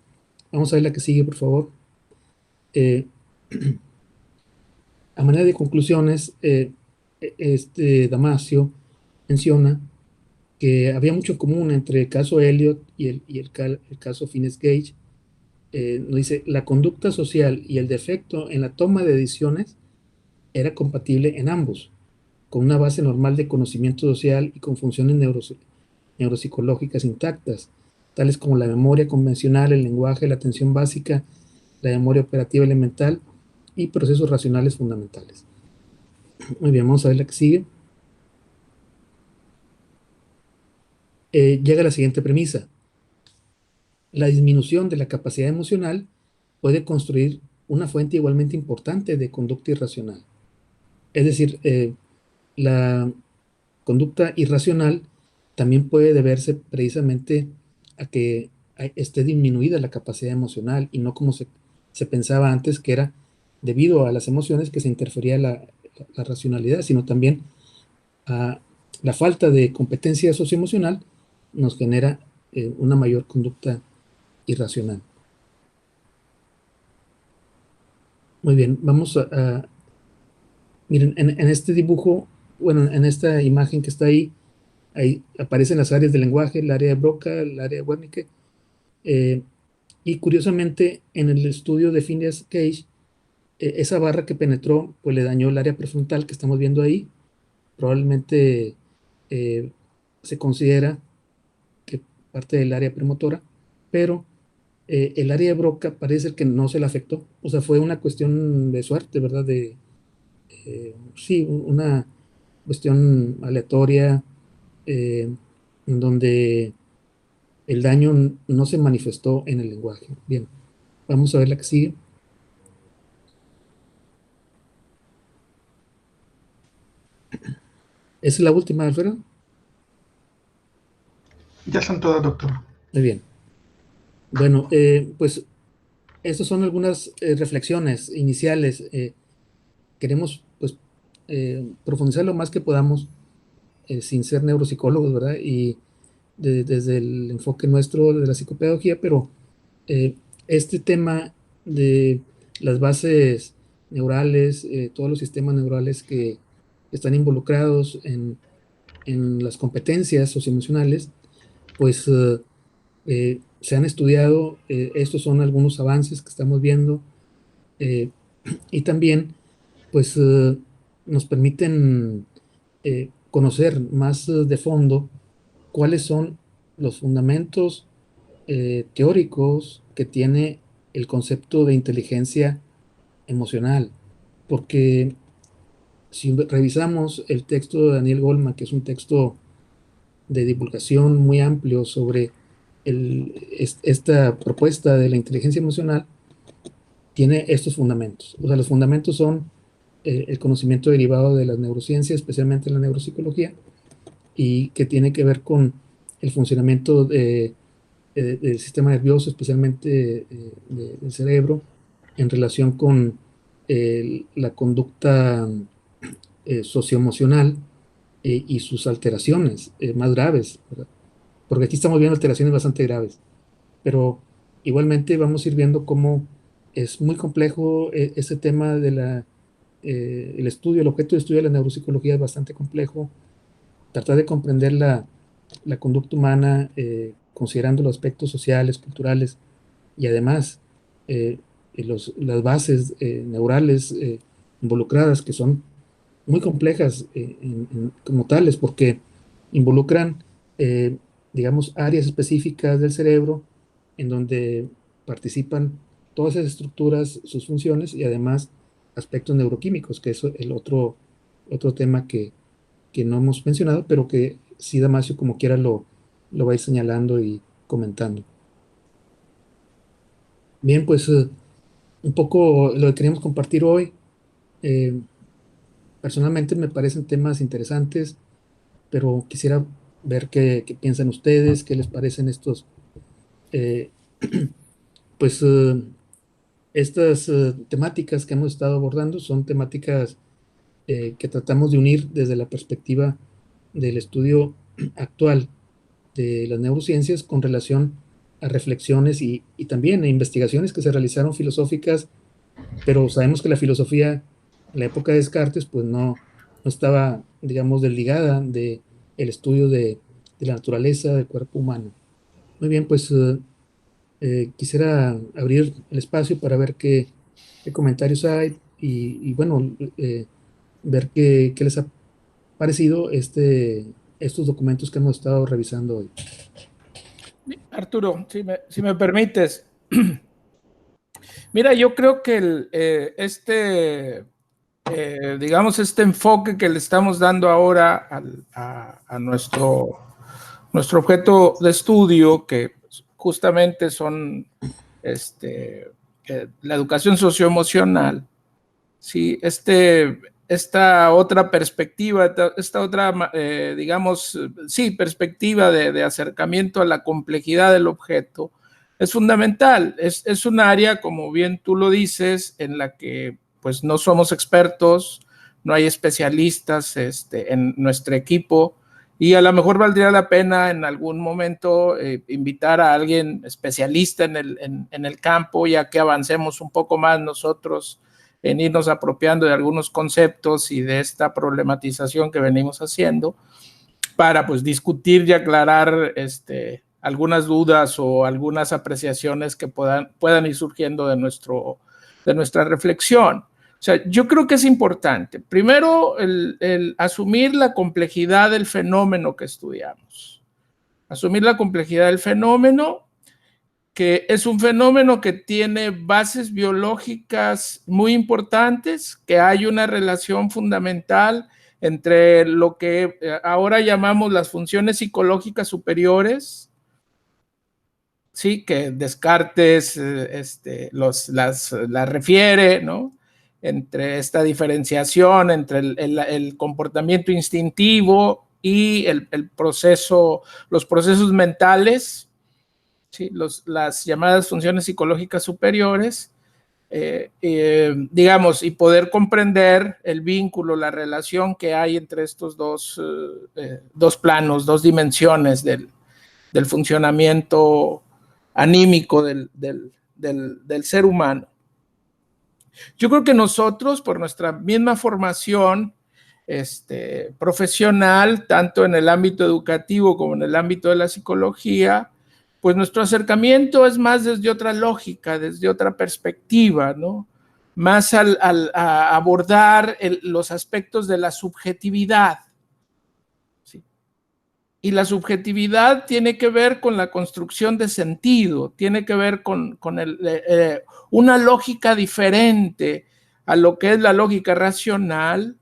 Vamos a ver la que sigue, por favor. A manera de conclusiones, Damasio menciona que había mucho en común entre el caso Eliot y el caso Fiennes Gage. Nos dice, la conducta social y el defecto en la toma de decisiones era compatible en ambos, con una base normal de conocimiento social y con funciones neuropsicológicas intactas, tales como la memoria convencional, el lenguaje, la atención básica, la memoria operativa elemental y procesos racionales fundamentales. Muy bien, vamos a ver la que sigue. Llega la siguiente premisa. La disminución de la capacidad emocional puede construir una fuente igualmente importante de conducta irracional. Es decir, la conducta irracional también puede deberse precisamente a que esté disminuida la capacidad emocional y no como se pensaba antes, que era debido a las emociones que se interfería la racionalidad, sino también a la falta de competencia socioemocional nos genera una mayor conducta irracional. Muy bien, vamos miren, en este dibujo, bueno, en esta imagen que está ahí aparecen las áreas del lenguaje, el área de Broca, el área de Wernicke, y curiosamente en el estudio de Fiennes Gage, esa barra que penetró, pues le dañó el área prefrontal que estamos viendo ahí. Probablemente se considera que parte del área premotora, pero el área de Broca parece que no se le afectó. O sea, fue una cuestión de suerte, ¿verdad? Sí, una cuestión aleatoria, en donde el daño no se manifestó en el lenguaje. Bien. Vamos a ver la que sigue. ¿Esa es la última, Alfredo? Ya están todas, doctor. Muy bien. Bueno, pues estas son algunas reflexiones iniciales. Queremos pues profundizar lo más que podamos sin ser neuropsicólogos, ¿verdad? Y desde el enfoque nuestro de la psicopedagogía, pero este tema de las bases neurales, todos los sistemas neurales que están involucrados en las competencias socioemocionales, pues se han estudiado, estos son algunos avances que estamos viendo, eh, y también pues nos permiten conocer más de fondo cuáles son los fundamentos teóricos que tiene el concepto de inteligencia emocional, porque si revisamos el texto de Daniel Goleman, que es un texto de divulgación muy amplio sobre esta propuesta de la inteligencia emocional, tiene estos fundamentos. O sea, los fundamentos son el conocimiento derivado de las neurociencias, especialmente la neuropsicología, y que tiene que ver con el funcionamiento del sistema nervioso, especialmente del cerebro, en relación con la conducta socioemocional y sus alteraciones más graves, ¿verdad? Porque aquí estamos viendo alteraciones bastante graves, pero igualmente vamos a ir viendo cómo es muy complejo ese tema de el estudio, el objeto de estudio de la neuropsicología es bastante complejo. Tratar de comprender la conducta humana, considerando los aspectos sociales, culturales y además las bases neurales involucradas, que son muy complejas como tales, porque involucran, eh, digamos, áreas específicas del cerebro en donde participan todas esas estructuras, sus funciones y además aspectos neuroquímicos, que es el otro tema que no hemos mencionado, pero que sí Damasio como quiera lo va a ir señalando y comentando. Bien, pues un poco lo que queríamos compartir hoy. Eh, Personalmente me parecen temas interesantes, pero quisiera ver qué piensan ustedes, qué les parecen estos, eh, pues estas temáticas que hemos estado abordando. Son temáticas que tratamos de unir desde la perspectiva del estudio actual de las neurociencias con relación a reflexiones y también a investigaciones que se realizaron filosóficas, pero sabemos que la filosofía en la época de Descartes pues no estaba, digamos, desligada de el estudio de la naturaleza del cuerpo humano. Muy bien, pues quisiera abrir el espacio para ver qué comentarios hay y bueno, ver qué les ha parecido estos documentos que hemos estado revisando hoy. Arturo, si me permites. Mira, yo creo que digamos, este enfoque que le estamos dando ahora a nuestro objeto de estudio, que justamente son la educación socioemocional, ¿sí? Esta otra perspectiva, esta otra, digamos, sí, perspectiva de acercamiento a la complejidad del objeto, es fundamental. Es un área, como bien tú lo dices, en la que pues no somos expertos, no hay especialistas en nuestro equipo, y a lo mejor valdría la pena en algún momento invitar a alguien especialista en el campo, ya que avancemos un poco más nosotros en irnos apropiando de algunos conceptos y de esta problematización que venimos haciendo para pues discutir y aclarar algunas dudas o algunas apreciaciones que puedan ir surgiendo de nuestra reflexión. O sea, yo creo que es importante, primero, el asumir la complejidad del fenómeno que estudiamos. Asumir la complejidad del fenómeno, que es un fenómeno que tiene bases biológicas muy importantes, que hay una relación fundamental entre lo que ahora llamamos las funciones psicológicas superiores sí, que Descartes las refiere, ¿no? Entre esta diferenciación entre el comportamiento instintivo y los procesos mentales, ¿sí? Las llamadas funciones psicológicas superiores, digamos, y poder comprender el vínculo, la relación que hay entre estos dos planos, dos dimensiones del funcionamiento anímico del ser humano. Yo creo que nosotros, por nuestra misma formación profesional, tanto en el ámbito educativo como en el ámbito de la psicología, pues nuestro acercamiento es más desde otra lógica, desde otra perspectiva, ¿no? Más a abordar los aspectos de la subjetividad. ¿Sí? Y la subjetividad tiene que ver con la construcción de sentido, tiene que ver con una lógica diferente a lo que es la lógica racional,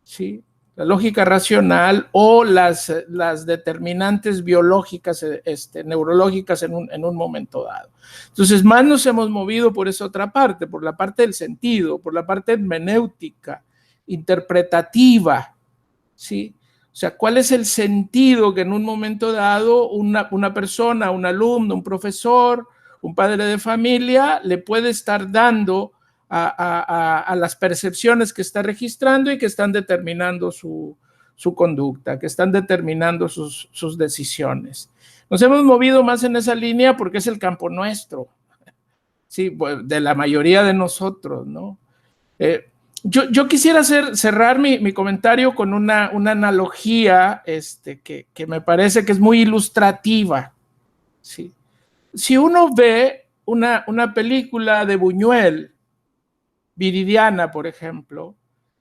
¿sí? La lógica racional o las determinantes biológicas, neurológicas en un momento dado. Entonces, más nos hemos movido por esa otra parte, por la parte del sentido, por la parte hermenéutica, interpretativa, ¿sí? O sea, ¿cuál es el sentido que en un momento dado una persona, un alumno, un profesor, un padre de familia le puede estar dando a las percepciones que está registrando y que están determinando su conducta, que están determinando sus decisiones? Nos hemos movido más en esa línea porque es el campo nuestro, sí, de la mayoría de nosotros, ¿no? Yo quisiera cerrar mi comentario con una analogía que me parece que es muy ilustrativa, ¿sí? Si uno ve una película de Buñuel, Viridiana, por ejemplo,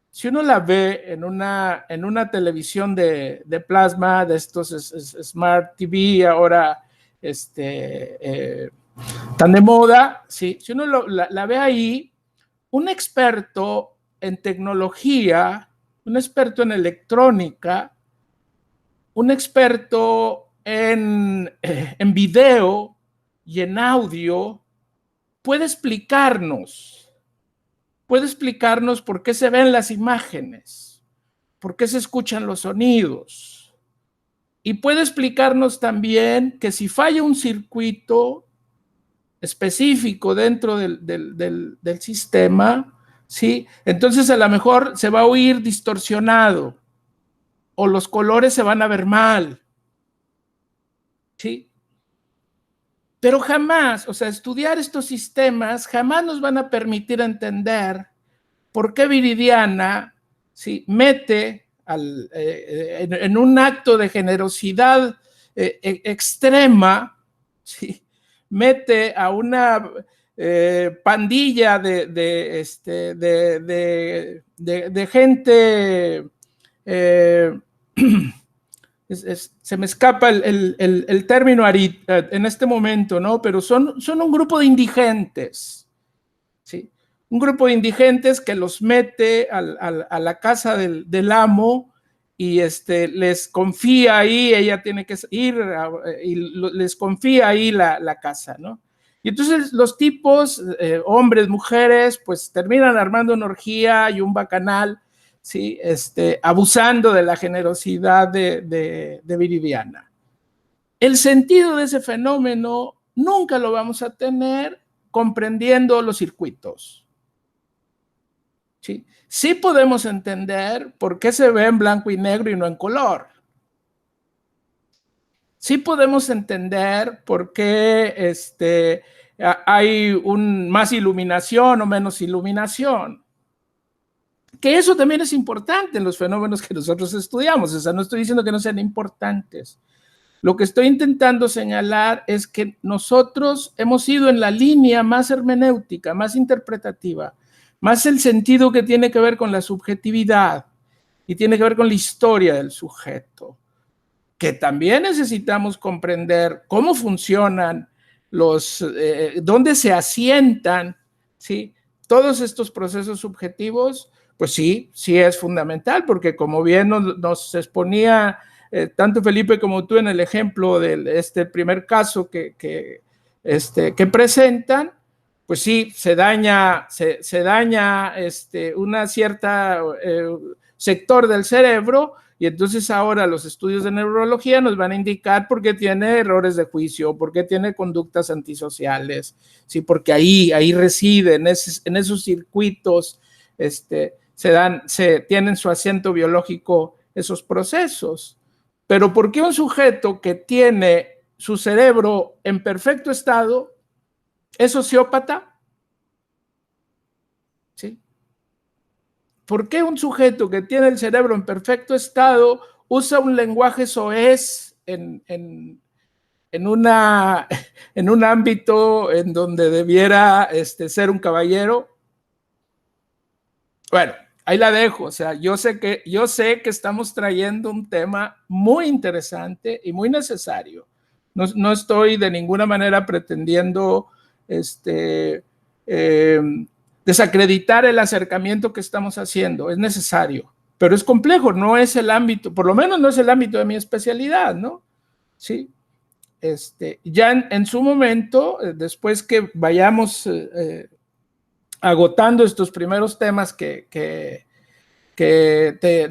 si uno la ve en una televisión de plasma, de estos Smart TV ahora tan de moda, ¿sí? Si uno la ve ahí, un experto en tecnología, un experto en electrónica, un experto en video y en audio, puede explicarnos por qué se ven las imágenes, por qué se escuchan los sonidos, y puede explicarnos también que si falla un circuito específico dentro del sistema, ¿sí? Entonces a lo mejor se va a oír distorsionado o los colores se van a ver mal, ¿sí? Pero jamás, o sea, estudiar estos sistemas jamás nos van a permitir entender por qué Viridiana, ¿sí?, mete en un acto de generosidad extrema, ¿sí?, mete a una pandilla de gente, se me escapa el término en este momento, ¿no? Pero son un grupo de indigentes, ¿sí? Un grupo de indigentes que los mete a la casa del amo y les confía ahí, ella tiene que ir y les confía ahí la casa, ¿no? Y entonces los tipos, hombres, mujeres, pues terminan armando una orgía y un bacanal, ¿sí? Abusando de la generosidad de Viridiana. El sentido de ese fenómeno nunca lo vamos a tener comprendiendo los circuitos, ¿sí? Sí podemos entender por qué se ve en blanco y negro y no en color. Sí podemos entender por qué hay más iluminación o menos iluminación. Que eso también es importante en los fenómenos que nosotros estudiamos. O sea, no estoy diciendo que no sean importantes. Lo que estoy intentando señalar es que nosotros hemos ido en la línea más hermenéutica, más interpretativa, más el sentido que tiene que ver con la subjetividad y tiene que ver con la historia del sujeto, que también necesitamos comprender cómo funcionan dónde se asientan, ¿sí?, todos estos procesos subjetivos. Pues sí es fundamental, porque como bien nos exponía tanto Felipe como tú en el ejemplo de primer caso que que presentan, pues sí, se daña una cierta sector del cerebro, y entonces ahora los estudios de neurología nos van a indicar por qué tiene errores de juicio, por qué tiene conductas antisociales, ¿sí? Porque ahí reside, en esos circuitos tienen su asiento biológico esos procesos. Pero ¿por qué un sujeto que tiene su cerebro en perfecto estado es sociópata? ¿Sí? ¿Por qué un sujeto que tiene el cerebro en perfecto estado usa un lenguaje soez en un ámbito en donde debiera ser un caballero? Bueno, ahí la dejo. O sea, yo sé que estamos trayendo un tema muy interesante y muy necesario. No estoy de ninguna manera pretendiendo desacreditar el acercamiento que estamos haciendo. Es necesario, pero es complejo. No es el ámbito, por lo menos no es el ámbito de mi especialidad, ¿no? Sí. Ya en su momento, después que vayamos agotando estos primeros temas que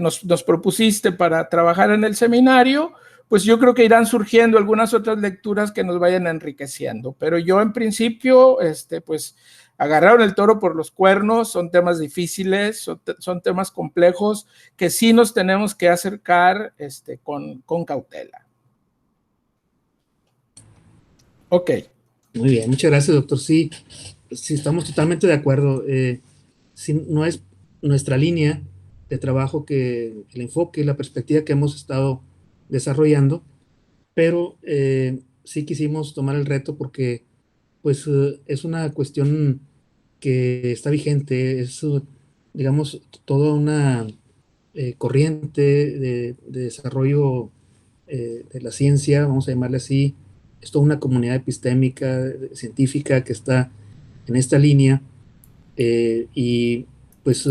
nos propusiste para trabajar en el seminario, pues yo creo que irán surgiendo algunas otras lecturas que nos vayan enriqueciendo. Pero yo en principio, pues agarraron el toro por los cuernos, son temas difíciles, son temas complejos que sí nos tenemos que acercar con cautela. Ok. Muy bien, muchas gracias, doctor. Sí, estamos totalmente de acuerdo. Sí, no es nuestra línea de trabajo, que el enfoque, la perspectiva que hemos estado desarrollando, pero sí quisimos tomar el reto porque pues es una cuestión que está vigente, es digamos toda una corriente de desarrollo de la ciencia, vamos a llamarle así. Es toda una comunidad epistémica, científica, que está en esta línea, y pues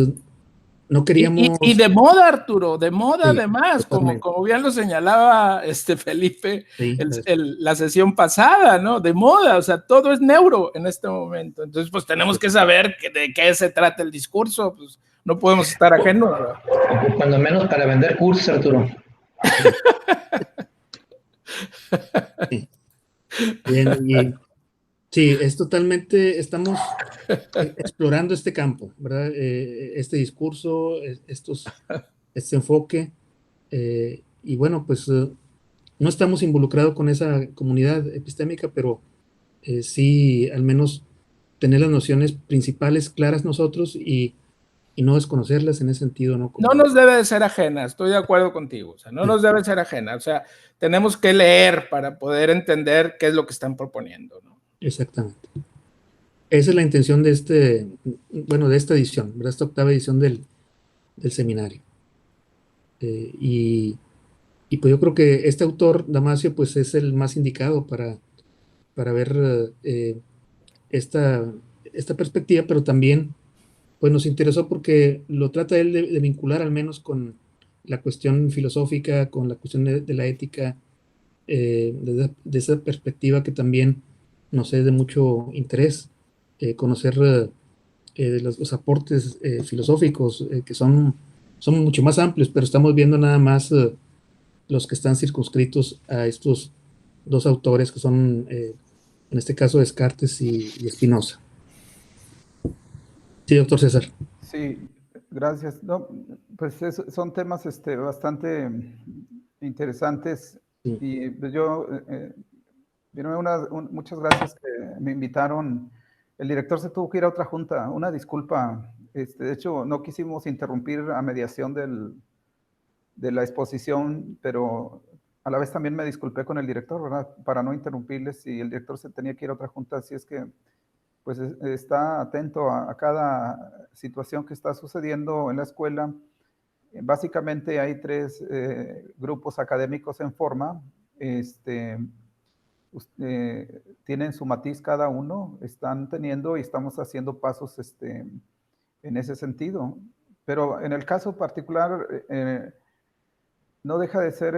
no queríamos... Y de moda, Arturo, de moda, Sí, además, como bien lo señalaba Felipe, sí, la sesión pasada, ¿no? De moda, o sea, todo es neuro en este momento. Entonces, pues tenemos que saber de qué se trata el discurso, pues no podemos estar ajenos, ¿no? Cuando menos para vender cursos, Arturo. Sí. Bien, y sí, es totalmente, estamos explorando este campo, ¿verdad? Este discurso, este enfoque, y bueno, pues no estamos involucrados con esa comunidad epistémica, pero sí, al menos tener las nociones principales claras nosotros, y no desconocerlas en ese sentido, ¿no? No nos debe de ser ajena, estoy de acuerdo contigo, o sea, no nos debe ser ajena, o sea, tenemos que leer para poder entender qué es lo que están proponiendo, ¿no? Exactamente. Esa es la intención de de esta edición, ¿verdad? Esta octava edición del seminario. Y pues yo creo que este autor, Damasio, pues es el más indicado para ver esta perspectiva, pero también pues nos interesó porque lo trata él de vincular al menos con la cuestión filosófica, con la cuestión de la ética, de esa perspectiva que también nos es de mucho interés, conocer los aportes filosóficos, que son mucho más amplios, pero estamos viendo nada más los que están circunscritos a estos dos autores, que son, en este caso, Descartes y Spinoza. Sí, doctor César. Sí, gracias. No, pues son temas bastante interesantes. Sí. Y pues yo, muchas gracias que me invitaron. El director se tuvo que ir a otra junta. Una disculpa. De hecho, no quisimos interrumpir a mediación de la exposición, pero a la vez también me disculpé con el director, ¿verdad? Para no interrumpirles, y el director se tenía que ir a otra junta, así es que pues está atento a cada situación que está sucediendo en la escuela. Básicamente hay 3 grupos académicos en forma. Tienen su matiz cada uno, están teniendo y estamos haciendo pasos en ese sentido. Pero en el caso particular, no deja de ser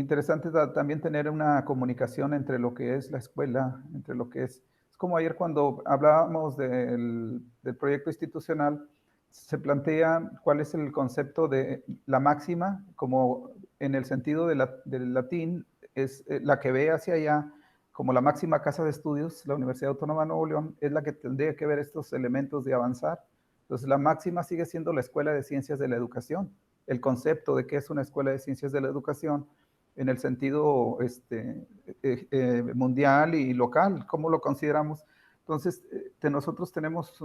interesante también tener una comunicación entre lo que es la escuela, entre lo que es como ayer cuando hablábamos del proyecto institucional, se plantea cuál es el concepto de la máxima, como en el sentido del latín, es la que ve hacia allá, como la máxima casa de estudios, la Universidad Autónoma de Nuevo León, es la que tendría que ver estos elementos de avanzar. Entonces, la máxima sigue siendo la Escuela de Ciencias de la Educación. El concepto de qué es una Escuela de Ciencias de la Educación en el sentido mundial y local, ¿cómo lo consideramos? Entonces, nosotros tenemos,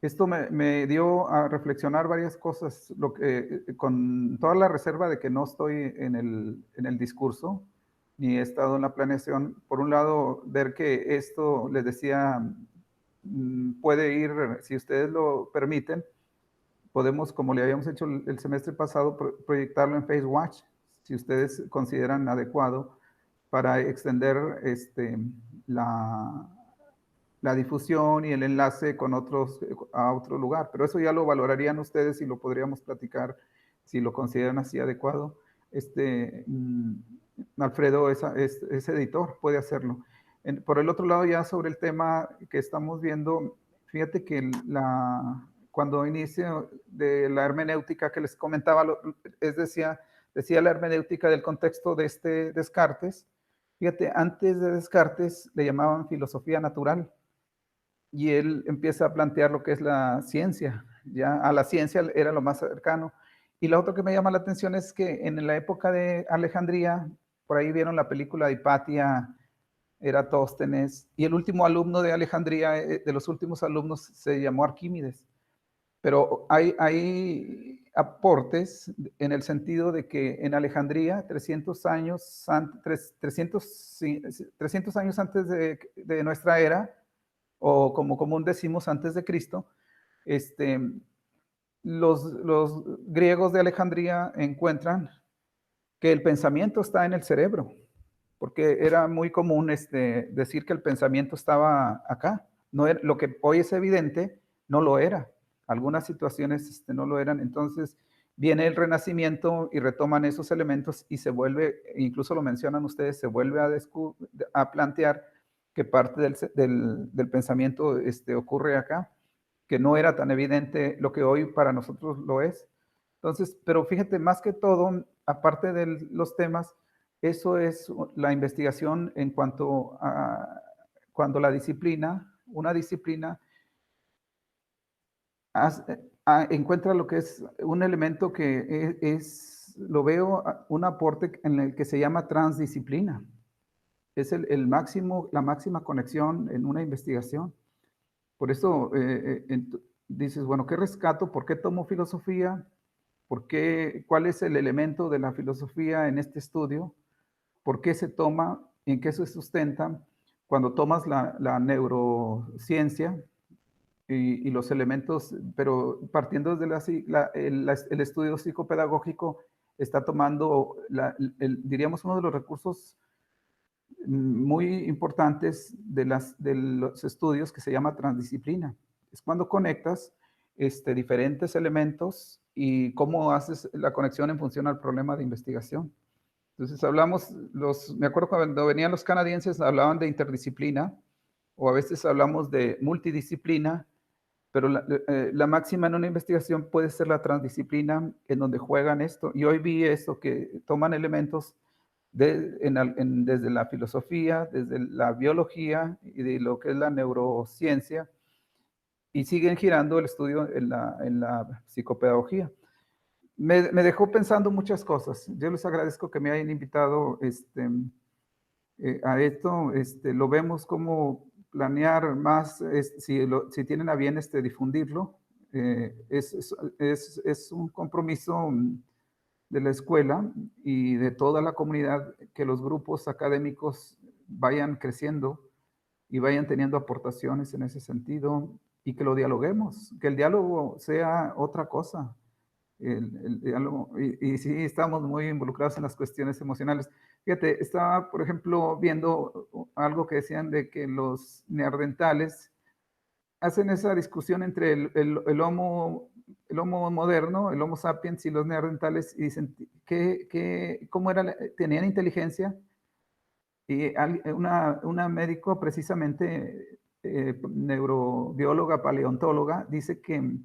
esto me dio a reflexionar varias cosas, con toda la reserva de que no estoy en el discurso, ni he estado en la planeación. Por un lado, ver que esto, les decía, puede ir, si ustedes lo permiten, podemos, como le habíamos hecho el semestre pasado, proyectarlo en FaceWatch, si ustedes consideran adecuado, para extender la difusión y el enlace con a otro lugar. Pero eso ya lo valorarían ustedes y lo podríamos platicar si lo consideran así adecuado. Alfredo es editor, puede hacerlo. Por el otro lado, ya sobre el tema que estamos viendo, fíjate que cuando inicio de la hermenéutica que les comentaba, decía la hermenéutica del contexto de Descartes. Fíjate, antes de Descartes le llamaban filosofía natural y él empieza a plantear lo que es la ciencia. Ya a la ciencia era lo más cercano. Y lo otro que me llama la atención es que en la época de Alejandría, por ahí vieron la película de Hipatia, Eratóstenes, y el último alumno de Alejandría, de los últimos alumnos, se llamó Arquímedes. Pero hay aportes en el sentido de que en Alejandría, 300 años antes de nuestra era, o como común decimos antes de Cristo, los griegos de Alejandría encuentran que el pensamiento está en el cerebro, porque era muy común decir que el pensamiento estaba acá. No era, lo que hoy es evidente, no lo era. Algunas situaciones no lo eran. Entonces viene el Renacimiento y retoman esos elementos y se vuelve, incluso lo mencionan ustedes, se vuelve a plantear que parte del pensamiento ocurre acá, que no era tan evidente lo que hoy para nosotros lo es. Entonces, pero fíjate, más que todo, aparte de los temas, eso es la investigación en cuanto a cuando una disciplina encuentra lo que es un elemento que lo veo un aporte en el que se llama transdisciplina. Es la máxima conexión en una investigación. Por eso dices, bueno, ¿qué rescato? ¿Por qué tomo filosofía? ¿Cuál es el elemento de la filosofía en este estudio? ¿Por qué se toma? ¿En qué se sustenta? Cuando tomas la neurociencia y los elementos, pero partiendo desde el estudio psicopedagógico, está tomando, diríamos, uno de los recursos muy importantes de los estudios que se llama transdisciplina. Es cuando conectas diferentes elementos y cómo haces la conexión en función al problema de investigación. Entonces me acuerdo cuando venían los canadienses, hablaban de interdisciplina, o a veces hablamos de multidisciplina, pero la máxima en una investigación puede ser la transdisciplina, en donde juegan esto. Y hoy vi esto, que toman elementos desde la filosofía, desde la biología y de lo que es la neurociencia, y siguen girando el estudio en la psicopedagogía. Me dejó pensando muchas cosas. Yo les agradezco que me hayan invitado a esto. Lo vemos como planear más, si tienen a bien difundirlo. Es un compromiso de la escuela y de toda la comunidad, que los grupos académicos vayan creciendo y vayan teniendo aportaciones en ese sentido, y que lo dialoguemos, que el diálogo sea otra cosa. El diálogo, y sí, estamos muy involucrados en las cuestiones emocionales. Fíjate, estaba, por ejemplo, viendo algo que decían de que los neandertales hacen esa discusión entre el Homo moderno, el Homo sapiens y los neandertales, y dicen, ¿cómo era? ¿Tenían inteligencia? Y una médico, precisamente neurobióloga, paleontóloga, dice que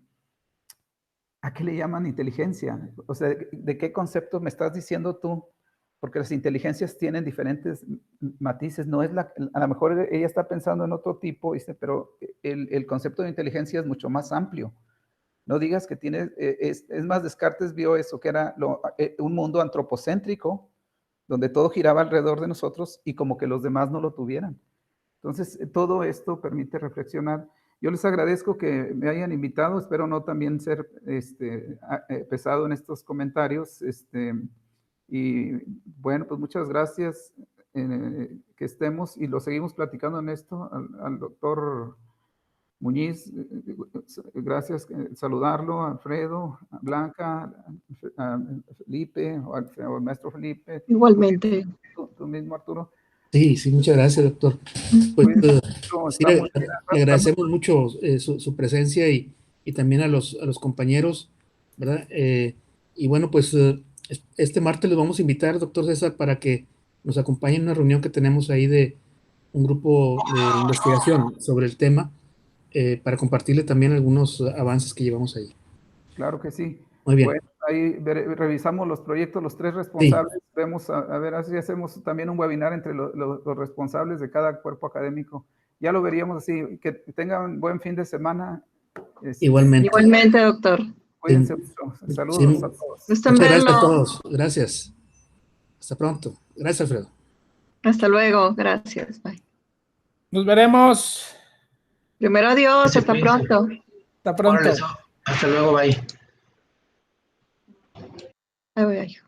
¿a qué le llaman inteligencia? O sea, ¿de qué concepto me estás diciendo tú? Porque las inteligencias tienen diferentes matices. No es a lo mejor ella está pensando en otro tipo, dice, pero el concepto de inteligencia es mucho más amplio. No digas que tienes, es más, Descartes vio eso, que era un mundo antropocéntrico, donde todo giraba alrededor de nosotros y como que los demás no lo tuvieran. Entonces, todo esto permite reflexionar. Yo les agradezco que me hayan invitado, espero no también ser pesado en estos comentarios. Y bueno, pues muchas gracias que estemos y lo seguimos platicando en esto al doctor Muñiz. Gracias, saludarlo, a Alfredo, a Blanca, a Felipe, o al maestro Felipe. Igualmente. Tú mismo, Arturo. Sí, muchas gracias, doctor. Pues, sí, le agradecemos mucho su presencia y también a los compañeros, ¿verdad? Y bueno, pues este martes les vamos a invitar, doctor César, para que nos acompañe en una reunión que tenemos ahí de un grupo de investigación sobre el tema, para compartirle también algunos avances que llevamos ahí. Claro que sí. Muy bien. Bueno, ahí revisamos los proyectos, los 3 responsables, sí. Vemos a ver si hacemos también un webinar entre los responsables de cada cuerpo académico. Ya lo veríamos así. Que tengan buen fin de semana. Igualmente. Igualmente, doctor. Cuídense mucho. Saludos a todos. Muchas gracias a todos. Gracias. Hasta pronto. Gracias, Alfredo. Hasta luego. Gracias. Bye. Nos veremos. Primero Dios. Hasta pronto. Hasta pronto. Hasta luego. Bye. Bye.